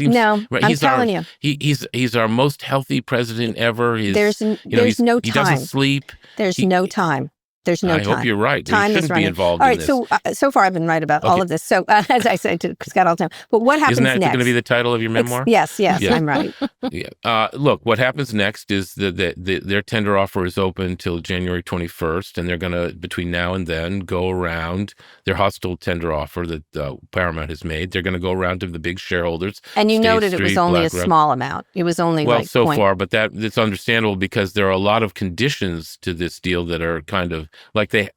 No, I'm telling you. He's our most healthy president ever. There's no he time. doesn't sleep. There's no time. There's no I time. hope you're right. Time he is shouldn't running. be involved all in right, this. so far I've been right about all of this. So as I said to Scott all the time. But what happens Isn't that next? going to be the title of your memoir? Yes, Yeah. I'm right. Yeah. Look, what happens next is that their tender offer is open till January 21st, and they're going to, between now and then, go around their hostile tender offer that Paramount has made. They're going to go around to the big shareholders. And you State noted it was Street, only a BlackRock. small amount. It was only Well, like so far, but it's understandable because there are a lot of conditions to this deal that are kind of like the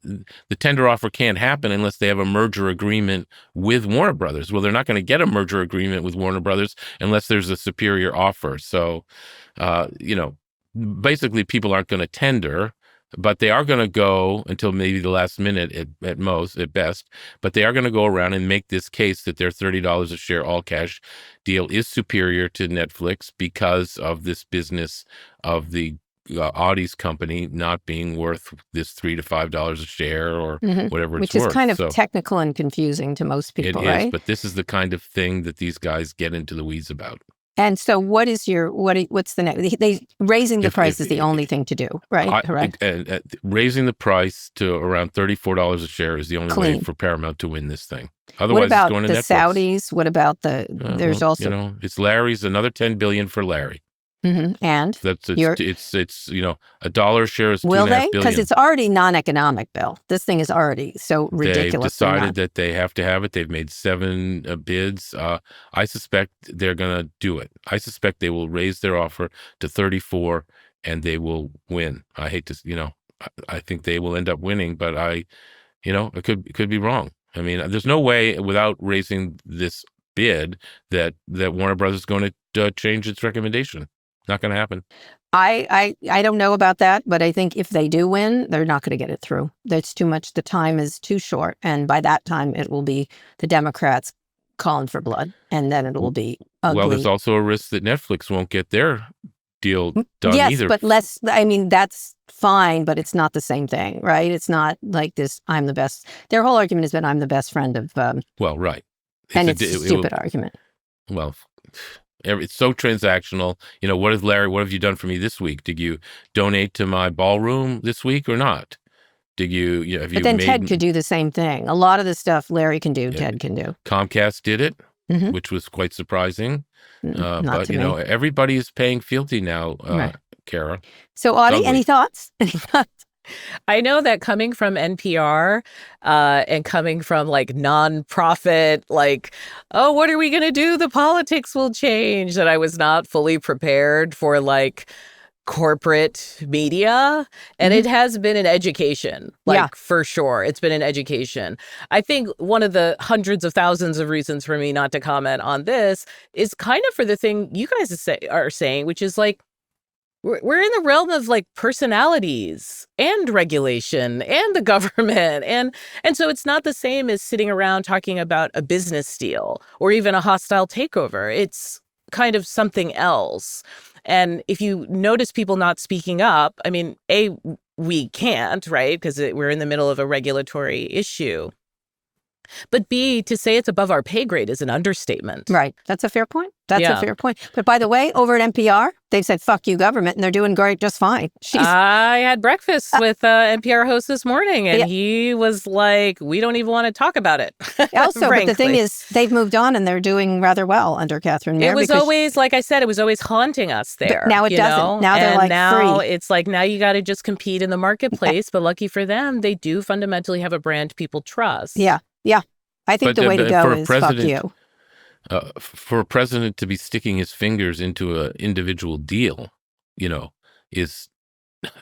tender offer can't happen unless they have a merger agreement with Warner Brothers. Well, they're not going to get a merger agreement with Warner Brothers unless there's a superior offer. So, basically people aren't going to tender, but they are going to go until maybe the last minute at best, but they are going to go around and make this case that their $30 a share all cash deal is superior to Netflix because of this business of the Audie's company not being worth this $3 to $5 a share or whatever it's which worth. is kind of technical and confusing to most people, it right? is, but this is the kind of thing that these guys get into the weeds about. And so what's the next? Raising the price is the only thing to do, right? Correct. Raising the price to around $34 a share is the only way for Paramount to win this thing. Otherwise, what about it's going to the Netflix. Saudis? What about there's also, it's Larry's, another $10 billion for Larry. And it's a dollar a share is $2.5 will billion. they? Because it's already non-economic, Bill. This thing is already so ridiculous. They've decided that they have to have it. They've made 7 bids. I suspect they're going to do it. I suspect they will raise their offer to 34 and they will win. I hate to, I think they will end up winning, but it could be wrong. I mean, there's no way without raising this bid that Warner Brothers is going to change its recommendation. Not going to happen. I don't know about that, but I think if they do win, they're not going to get it through. That's too much. The time is too short. And by that time, it will be the Democrats calling for blood. And then it will be ugly. Well, there's also a risk that Netflix won't get their deal done either. Yes, but that's fine, but it's not the same thing, right? It's not like this, I'm the best. Their whole argument has been, I'm the best friend of... well, right. And it's a stupid argument. Well... It's so transactional. What have you done for me this week? Did you donate to my ballroom this week or not? Did you, But then Ted could do the same thing. A lot of the stuff Larry can do, Ted can do. Comcast did it, which was quite surprising. But, me. everybody is paying fealty now, right. Kara. So, Audie, any thoughts? I know that coming from NPR and coming from nonprofit, what are we going to do? The politics will change. That I was not fully prepared for corporate media. And it has been an education, for sure. It's been an education. I think one of the hundreds of thousands of reasons for me not to comment on this is kind of for the thing you guys are saying, which is we're in the realm of personalities and regulation and the government. And so it's not the same as sitting around talking about a business deal or even a hostile takeover. It's kind of something else. And if you notice people not speaking up, I mean, we can't, right? Because we're in the middle of a regulatory issue. But B, to say it's above our pay grade is an understatement. Right. That's a fair point. That's a fair point. But by the way, over at NPR, they've said, fuck you, government, and they're doing great, just fine. I had breakfast with NPR host this morning, and he was like, we don't even want to talk about it. Also, but the thing is, they've moved on, and they're doing rather well under Catherine Mayer. It was always, like I said, it was always haunting us there. Now it doesn't. Know? Now they're now free. It's now you got to just compete in the marketplace. But lucky for them, they do fundamentally have a brand people trust. Yeah. Yeah. I think the way to go is fuck you. For a president to be sticking his fingers into an individual deal, is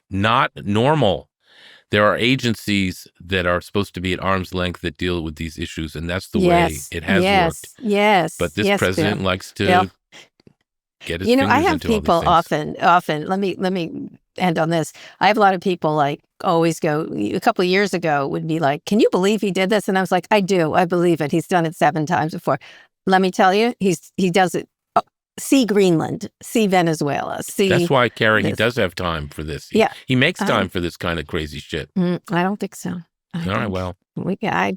not normal. There are agencies that are supposed to be at arm's length that deal with these issues, and that's the way it has worked. Yes. But this president likes to get his fingers I have into all people these things. often. Let me end on this. I have a lot of people like always go, a couple of years ago would be like, can you believe he did this? And I was like, I do. I believe it. He's done it 7 times before. Let me tell you, he does it. See Greenland, see Venezuela, see. That's why, Kara, he this. does have time for this. Yeah. He makes time for this kind of crazy shit. I don't think so. All right, well. I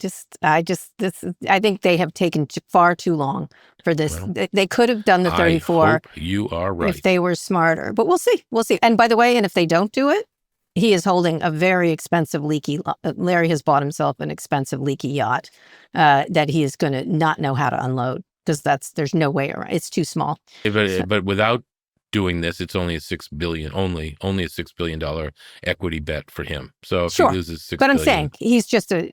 think they have taken far too long for this. Well, they could have done the 34. I hope you are right. If they were smarter. But we'll see. We'll see. And by the way, and if they don't do it, he is holding a very expensive leaky. Larry has bought himself an expensive leaky yacht that he is going to not know how to unload because there's no way around. It's too small. But without doing this, it's only a $6 billion, only a $6 billion equity bet for him. So if he loses $6 billion. I'm saying he's just a.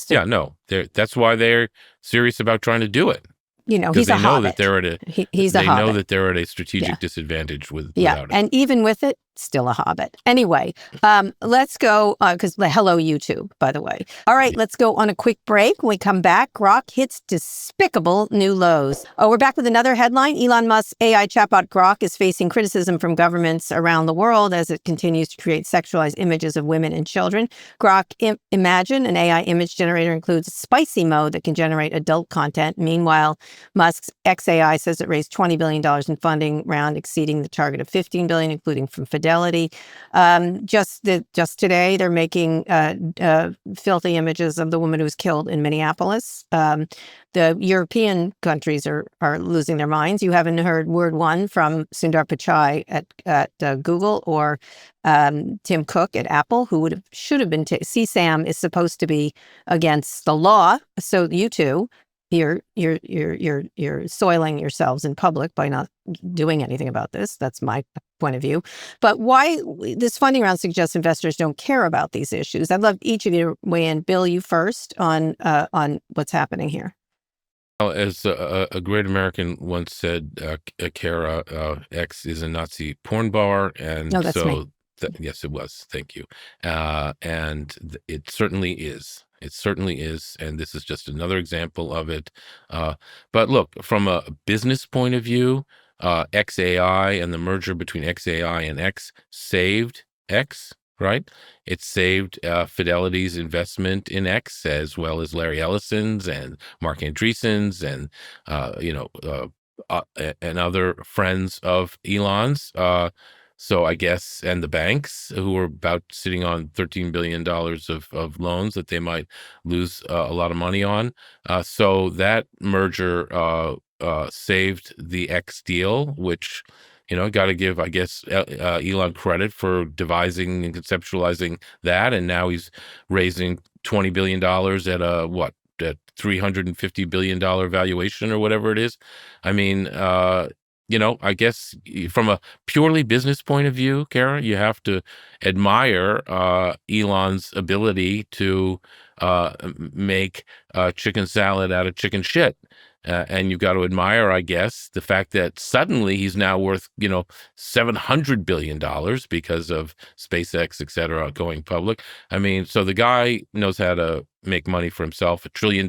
Yeah, no, that's why they're serious about trying to do it. You know, he's a hobbit. They know that they're at a. He's a hobbit. They know that they're at a strategic disadvantage without it. And even with it, still a hobbit. Anyway, let's go, because hello, YouTube, by the way. All right, let's go on a quick break. When we come back, Grok hits despicable new lows. Oh, we're back with another headline. Elon Musk's AI chatbot Grok is facing criticism from governments around the world as it continues to create sexualized images of women and children. Grok Imagine, an AI image generator, includes a spicy mode that can generate adult content. Meanwhile, Musk's XAI says it raised $20 billion in funding round, exceeding the target of $15 billion, including from Fidelity. Just today, they're making filthy images of the woman who was killed in Minneapolis. The European countries are losing their minds. You haven't heard word one from Sundar Pichai at Google or Tim Cook at Apple, who should have been. CSAM is supposed to be against the law, so you two. You're soiling yourselves in public by not doing anything about this. That's my point of view. But why this funding round suggests investors don't care about these issues? I'd love each of you to weigh in. Bill, you first on what's happening here. Well, as a great American once said, Kara, X is a Nazi porn bar, and no, that's me. Yes, it was. Thank you. And it certainly is. It certainly is, and this is just another example of it. But look, from a business point of view, XAI and the merger between XAI and X saved X, right? It saved Fidelity's investment in X, as well as Larry Ellison's and Mark Andreessen's and and other friends of Elon's. So I guess, and the banks who were about sitting on $13 billion of loans that they might lose a lot of money on. So that merger saved the X deal, which, got to give, I guess, Elon credit for devising and conceptualizing that. And now he's raising $20 billion at a $350 billion valuation or whatever it is. I mean, I guess from a purely business point of view, Kara, you have to admire Elon's ability to make chicken salad out of chicken shit. And you've got to admire, I guess, the fact that suddenly he's now worth, $700 billion because of SpaceX, et cetera, going public. I mean, so the guy knows how to make money for himself. $1 trillion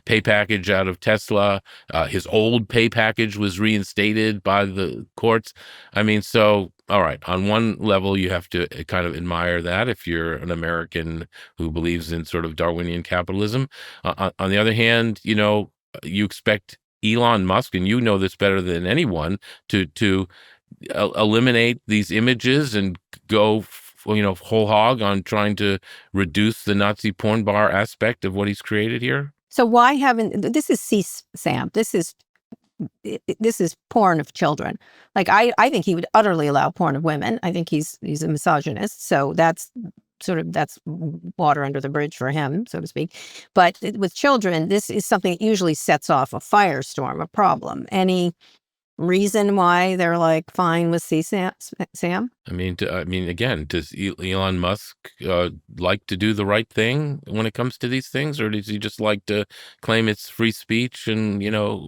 pay package out of Tesla. His old pay package was reinstated by the courts. I mean, so, all right, on one level, you have to kind of admire that if you're an American who believes in sort of Darwinian capitalism. On the other hand, you expect Elon Musk, and you know this better than anyone, to eliminate these images and go, whole hog on trying to reduce the Nazi porn bar aspect of what he's created here. So why haven't this is CSAM? This is porn of children. Like I think he would utterly allow porn of women. I think he's a misogynist. So that's water under the bridge for him, so to speak. But with children, this is something that usually sets off a firestorm, a problem. Any reason why they're like fine with CSAM? I mean, again, does Elon Musk like to do the right thing when it comes to these things, or does he just like to claim it's free speech and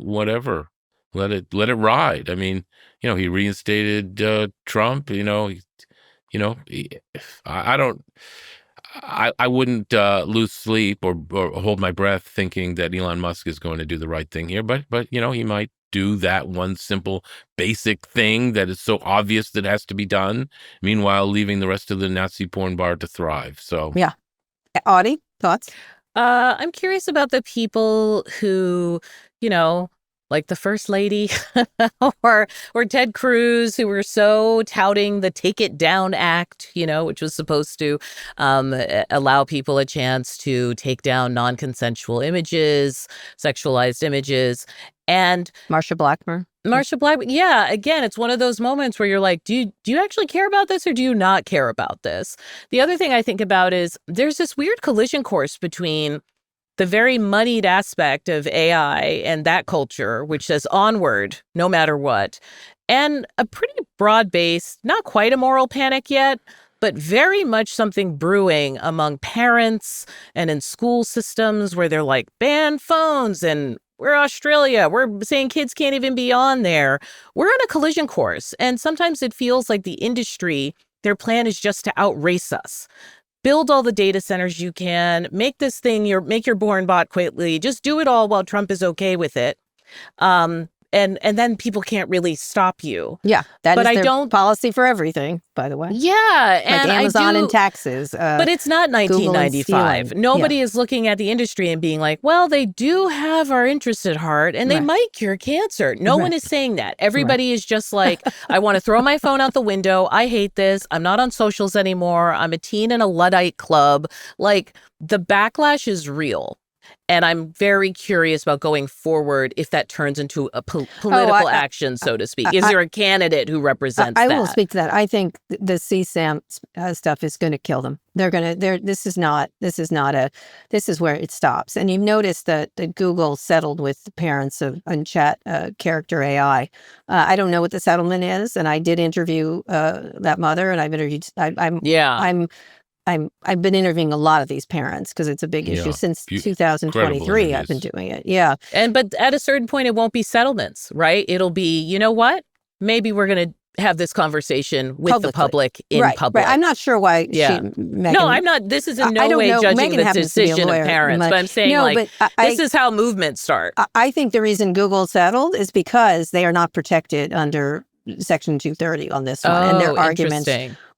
whatever, let it ride? I mean, he reinstated Trump. I wouldn't lose sleep or hold my breath thinking that Elon Musk is going to do the right thing here, but he might do that one simple basic thing that is so obvious that has to be done, meanwhile leaving the rest of the Nazi porn bar to thrive. So Yeah. Audie, thoughts? I'm curious about the people who, like the First Lady or Ted Cruz, who were so touting the Take It Down Act, which was supposed to allow people a chance to take down non-consensual images, sexualized images. And Marsha Blackburn. Yeah, again, it's one of those moments where you're like, do you actually care about this or do you not care about this? The other thing I think about is there's this weird collision course between the very moneyed aspect of AI and that culture, which says onward, no matter what, and a pretty broad-based, not quite a moral panic yet, but very much something brewing among parents and in school systems where they're like, ban phones, and we're Australia. We're saying kids can't even be on there. We're on a collision course. And sometimes it feels like the industry, their plan is just to outrace us. Build all the data centers you can, make this thing, make your born bot quickly, just do it all while Trump is okay with it. And then people can't really stop you. Yeah, that is their policy for everything, by the way. Yeah, and like Amazon and taxes. But it's not 1995. Nobody is looking at the industry and being like, well, they do have our interest at heart and they might cure cancer. No one is saying that. Everybody is just like, I want to throw my phone out the window. I hate this. I'm not on socials anymore. I'm a teen in a Luddite club. Like, the backlash is real. And I'm very curious about going forward if that turns into a political action, so to speak. Is there a candidate who represents that? I will speak to that. I think the CSAM stuff is going to kill them. This is where it stops. And you've noticed that Google settled with the parents of Unchat character AI. I don't know what the settlement is, and I did interview that mother, and I've interviewed. I've been interviewing a lot of these parents because it's a big issue since 2023. I've been doing it. Yeah. But at a certain point, it won't be settlements, right? It'll be, you know what? Maybe we're going to have this conversation with the public in public. Right. I'm not sure why Meghan... No, I'm not. This is in no way judging the decision of parents. But I'm saying this is how movements start. I think the reason Google settled is because they are not protected under Section 230 on this one. And their arguments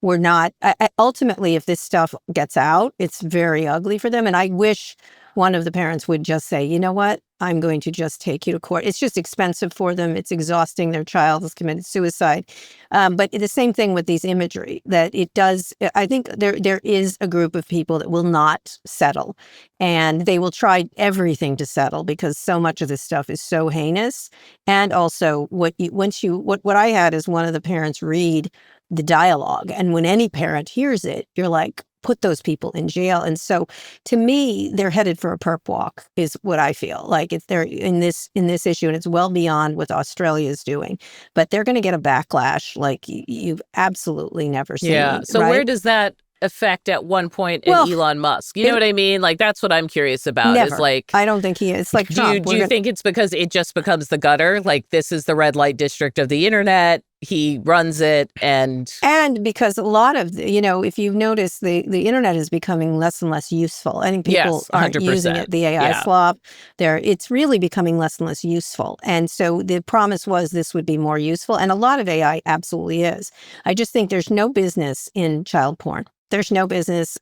were not... ultimately, if this stuff gets out, it's very ugly for them. And I wish one of the parents would just say, you know what? I'm going to just take you to court. It's just expensive for them. It's exhausting. Their child has committed suicide. But the same thing with these imagery, that it does... I think there is a group of people that will not settle. And they will try everything to settle because so much of this stuff is so heinous. And also, what I had is one of the parents read the dialogue. And when any parent hears it, you're like, put those people in jail. And so to me, they're headed for a perp walk is what I feel like. They're in this issue, and it's well beyond what Australia is doing, but they're going to get a backlash like you've absolutely never seen. Yeah. So where does that affect at one point in Elon Musk? You know what I mean? Like, that's what I'm curious about. Never. Is like, I don't think he is. Like, do you think it's because it just becomes the gutter? Like, this is the red light district of the internet. He runs it, and because a lot of if you've noticed, the internet is becoming less and less useful. I think people aren't using it. The AI slop, it's really becoming less and less useful. And so the promise was this would be more useful, and a lot of AI absolutely is. I just think there's no business in child porn. There's no business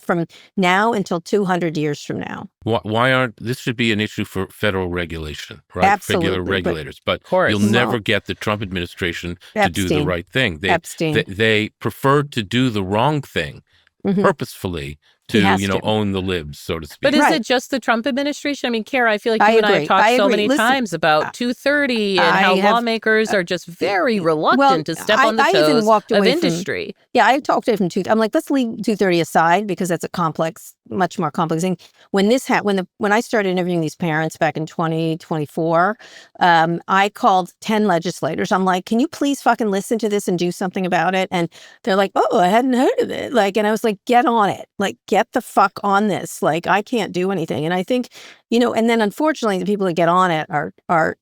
from now until 200 years from now. Why aren't this should be an issue for federal regulation, right? Absolutely, regular regulators, but you'll never get the Trump administration to do the right thing. They preferred to do the wrong thing purposefully to own the libs, so to speak. But is it just the Trump administration? I mean, Kara, I feel like you and I have talked so many times about 230 and how lawmakers are just very reluctant to step on the toes of industry. I talked to him. I'm like, let's leave 230 aside because that's a complex, much more complex thing. When this when I started interviewing these parents back in 2024, I called 10 legislators. I'm like, can you please fucking listen to this and do something about it? And they're like, oh, I hadn't heard of it. Like, and I was like, get on it. Like, get the fuck on this. Like, I can't do anything. And I think, and then unfortunately the people that get on it are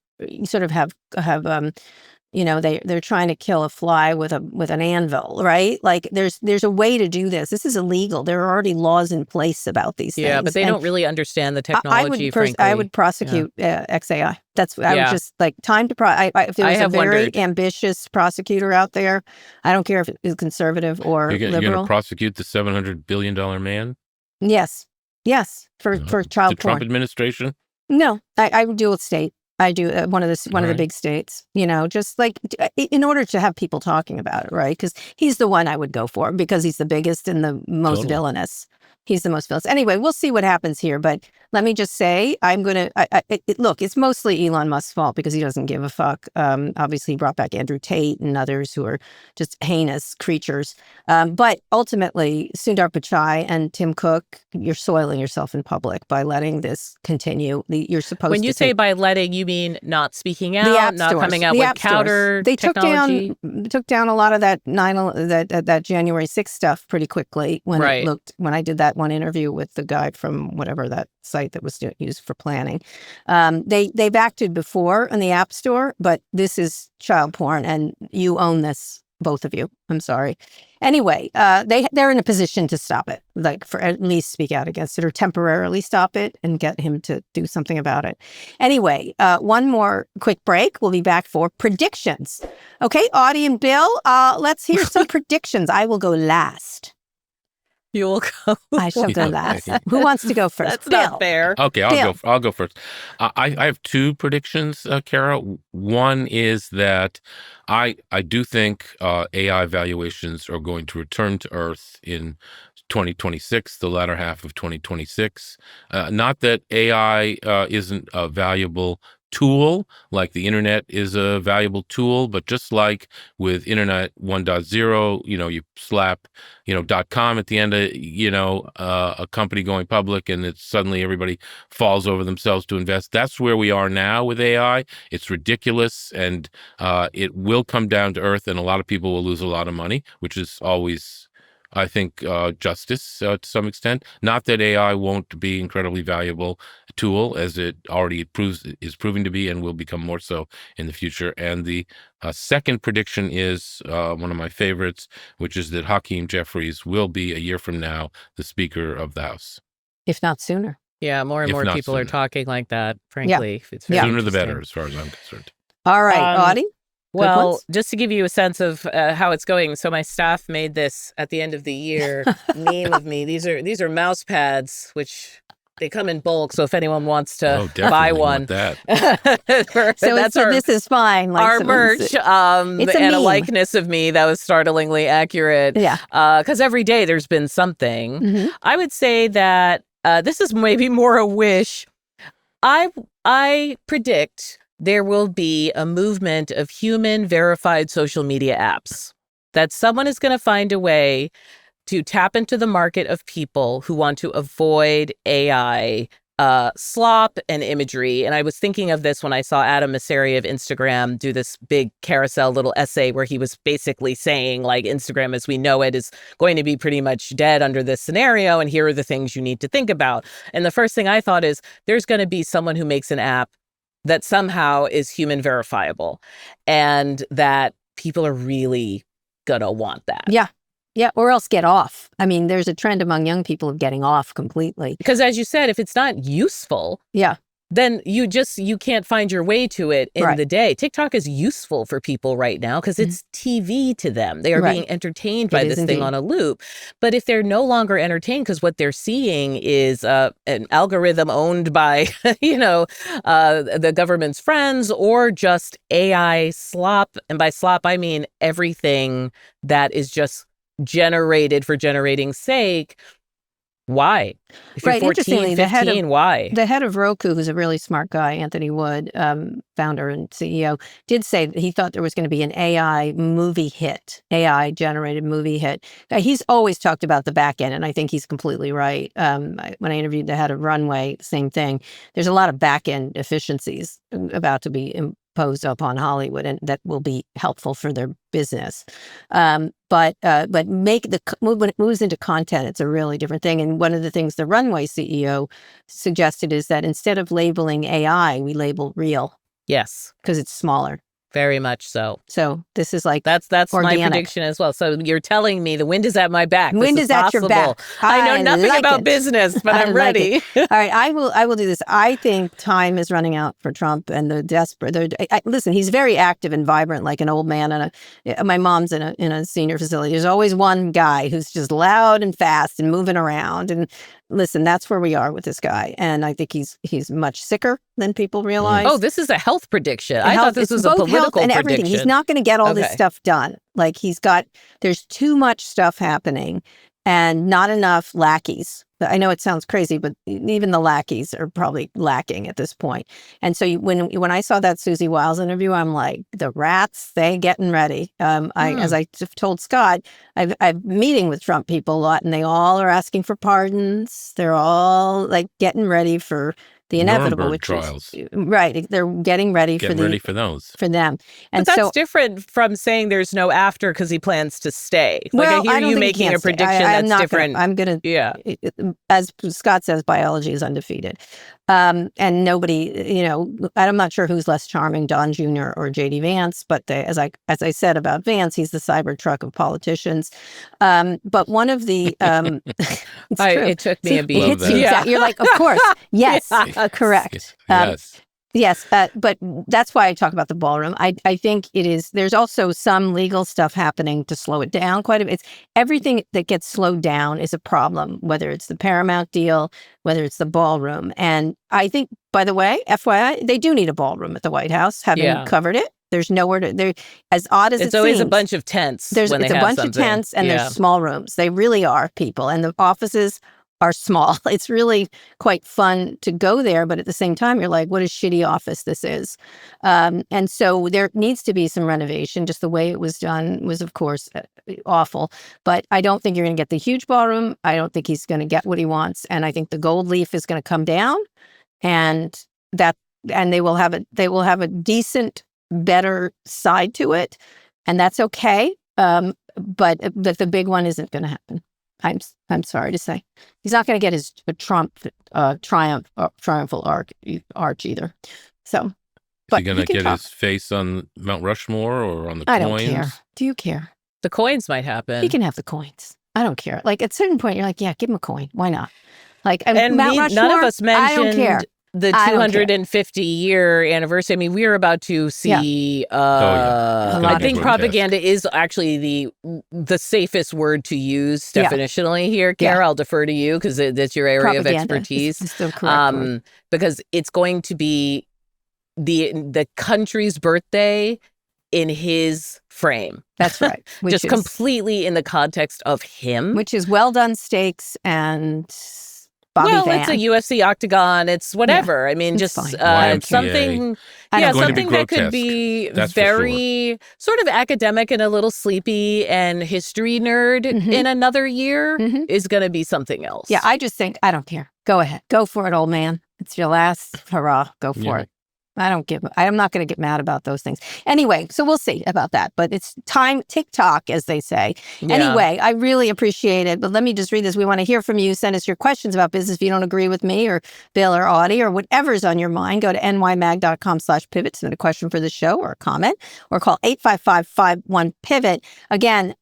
sort of have they're trying to kill a fly with an anvil, right? Like there's a way to do this. This is illegal. There are already laws in place about these things. Yeah, but they don't really understand the technology, frankly. I would prosecute XAI. I would just like time to if there was a very ambitious prosecutor out there, I don't care if it's conservative or liberal. You're going to prosecute the $700 billion man? Yes, for child the Trump administration? No, I would do it state. I do one of the big states, just like in order to have people talking about it, right? Because he's the one I would go for because he's the biggest and the most villainous. He's the most villainous. Anyway, we'll see what happens here. But let me just say, I'm going to look, it's mostly Elon Musk's fault because he doesn't give a fuck. Obviously, he brought back Andrew Tate and others who are just heinous creatures. But ultimately, Sundar Pichai and Tim Cook, you're soiling yourself in public by letting this continue. You're supposed when you say by letting, you mean not speaking out, not coming out with counter technology? They took down a lot of that that January 6th stuff pretty quickly when I did that one interview with the guy from whatever that site that was used for planning. They've acted before in the App Store, but this is child porn and you own this, both of you. I'm sorry. Anyway, they're in a position to stop it, like for at least speak out against it or temporarily stop it and get him to do something about it. Anyway, one more quick break. We'll be back for predictions. Okay, Audie and Bill, let's hear some predictions. I will go last. You will go. I shall go last. Who wants to go first? That's Bill. not fair. Okay, I'll go first. I have two predictions, Kara. One is that I do think AI valuations are going to return to Earth in 2026, the latter half of 2026. Not that AI isn't a valuable tool, like the internet is a valuable tool, but just like with internet 1.0, you slap, .com at the end of, a company going public and it's suddenly everybody falls over themselves to invest. That's where we are now with AI. It's ridiculous and it will come down to earth and a lot of people will lose a lot of money, which is always, I think, justice to some extent. Not that AI won't be incredibly valuable tool, as it already is proving to be and will become more so in the future. And the second prediction is one of my favorites, which is that Hakeem Jeffries will be, a year from now, the Speaker of the House. If not sooner. Yeah, more and more people are talking like that, frankly. Yeah. It's very sooner the better, as far as I'm concerned. All right, Audie? Well, just to give you a sense of how it's going, so my staff made this at the end of the year meme of me. These are mouse pads, which they come in bulk. So if anyone wants to buy one, that. This is fine. Like our merch, and a likeness of me that was startlingly accurate. Yeah, because every day there's been something. Mm-hmm. I would say that this is maybe more a wish. I predict there will be a movement of human verified social media apps, that someone is going to find a way to tap into the market of people who want to avoid AI slop and imagery. And I was thinking of this when I saw Adam Mosseri of Instagram do this big carousel little essay where he was basically saying, like, Instagram as we know it is going to be pretty much dead under this scenario. And here are the things you need to think about. And the first thing I thought is there's going to be someone who makes an app that somehow is human verifiable and that people are really gonna want that. Yeah, or else get off. I mean, there's a trend among young people of getting off completely. Because as you said, if it's not useful, then you can't find your way to it in the day. TikTok is useful for people right now because it's TV to them. They are being entertained by this thing on a loop. But if they're no longer entertained because what they're seeing is an algorithm owned by, the government's friends or just AI slop, and by slop, I mean everything that is just generated for generating's sake. Why? If you're 14, 15, why? The head of Roku, who's a really smart guy, Anthony Wood, founder and CEO, did say that he thought there was going to be an AI generated movie hit. He's always talked about the back end, and I think he's completely right. When I interviewed the head of Runway, same thing. There's a lot of back end efficiencies about to be imposed upon Hollywood, and that will be helpful for their business. But when it moves into content, it's a really different thing. And one of the things the Runway CEO suggested is that instead of labeling AI, we label real. Yes. Because it's smaller. Very much so. So this is like That's my organic. prediction as well. So you're telling me the wind is at my back. Wind This is at your possible. back. I know nothing like about it. business, but I I'm like ready. All right, I will do this. I think time is running out for Trump and the desperate. Listen, he's very active and vibrant, like an old man. My mom's in a senior facility. There's always one guy who's just loud and fast and moving around. And listen, that's where we are with this guy. And I think he's much sicker than people realize. Oh, this is a health prediction. I thought this was a both political health and everything. prediction. He's not going to get all this Okay. stuff done. Like there's too much stuff happening and not enough lackeys. I know it sounds crazy, but even the lackeys are probably lacking at this point. And so when I saw that Susie Wiles interview, I'm like, the rats, they getting ready. As I told Scott, I'm meeting with Trump people a lot, and they all are asking for pardons. They're all like getting ready for the inevitable, Nuremberg which trials. is right. They're getting ready for those. For them. And but that's so different from saying there's no after because he plans to stay. Like well, I I hear don't you think he making can a stay. prediction I'm that's not different. I'm going to, Yeah. As Scott says, biology is undefeated. And nobody, I'm not sure who's less charming, Don Jr. or J.D. Vance, but as I said about Vance, he's the Cybertruck of politicians. But one of the, it's true. It took me a beat. Love Hits that. you exactly. You're like, of course, yes, correct. Yes. Yes, but that's why I talk about the ballroom. I think it is. There's also some legal stuff happening to slow it down quite a bit. Everything that gets slowed down is a problem, whether it's the Paramount deal, whether it's the ballroom. And I think, by the way, FYI, they do need a ballroom at the White House, having covered it. There's nowhere to there. As odd as it's it always seems, a bunch of tents. It's when they a have bunch something. of tents, and there's small rooms. They really are, people, and the offices are small. It's really quite fun to go there, but at the same time, you're like, what a shitty office this is. And so there needs to be some renovation. Just the way it was done was, of course, awful. But I don't think you're going to get the huge ballroom. I don't think he's going to get what he wants. And I think the gold leaf is going to come down, and they will have a decent, better side to it, and that's okay. But the big one isn't going to happen. I'm sorry to say, he's not going to get his triumphal arch either. So, Is but he going to get his face on Mount Rushmore or on the I coins? don't care. Do you care? The coins might happen. He can have the coins. I don't care. Like at a certain point, you're like, yeah, give him a coin. Why not? Like and Mount Rushmore, none of us mentioned I don't care. The 250-year anniversary. I mean, we're about to see. I think propaganda is actually the safest word to use definitionally here. Kara, I'll defer to you because that's your area of expertise. Is the correct word. Because it's going to be the country's birthday in his frame. That's right. Just completely in the context of him, which is well done steaks and. Bobby Van. It's a UFC octagon. It's whatever. I mean, just something. Something that could be very sort of academic and a little sleepy and history nerd in another year is going to be something else. Yeah, I just think I don't care. Go ahead, go for it, old man. It's your last hurrah. Go for it. I'm not going to get mad about those things. Anyway, so we'll see about that. But it's time, TikTok, as they say. Yeah. Anyway, I really appreciate it. But let me just read this. We want to hear from you. Send us your questions about business. If you don't agree with me or Bill or Audie or whatever's on your mind, go to nymag.com/pivot. Submit a question for the show or a comment, or call 855-51-PIVOT. Again,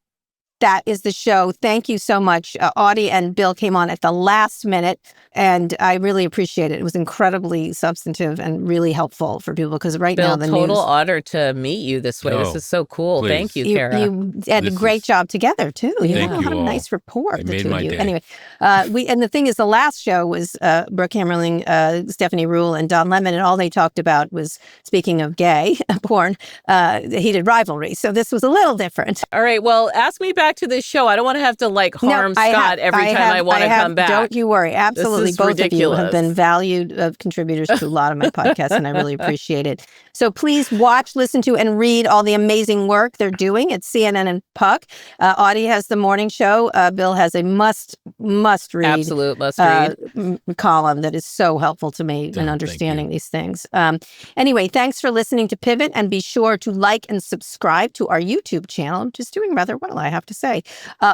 that is the show. Thank you so much. Audie and Bill came on at the last minute, and I really appreciate it. It was incredibly substantive and really helpful for people because now the total news... honor to meet you this way. This is so cool. Please. Thank you, Kara. You had a great job together, too. Thank you had a nice rapport, the two of you. Day. Anyway, and the thing is, the last show was Brooke Hammerling, Stephanie Rule, and Don Lemon, and all they talked about was, speaking of gay porn, heated rivalry. So this was a little different. All right, well, ask me back to this show. I don't want to have to harm Scott every time I want to come back. Don't you worry. Absolutely. Both ridiculous. of you have been valued contributors to a lot of my podcasts, and I really appreciate it. So please watch, listen to, and read all the amazing work they're doing at CNN and Puck. Audie has the morning show. Bill has a must read. Absolute must read. Column that is so helpful to me in understanding these things. Anyway, thanks for listening to Pivot, and be sure to like and subscribe to our YouTube channel. I'm just doing rather well, I have to say.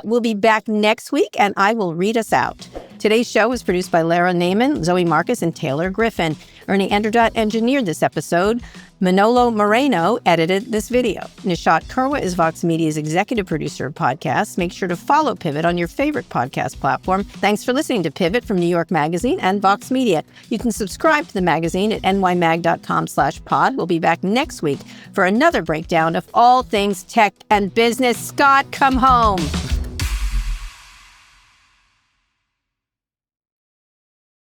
We'll be back next week, and I will read us out. Today's show was produced by Lara Naaman, Zoë Marcus, and Taylor Griffin. Ernie Enderdutt engineered this episode. Manolo Moreno edited this video. Nishat Kurwa is Vox Media's executive producer of podcasts. Make sure to follow Pivot on your favorite podcast platform. Thanks for listening to Pivot from New York Magazine and Vox Media. You can subscribe to the magazine at nymag.com/pod. We'll be back next week for another breakdown of all things tech and business. Scott, come home.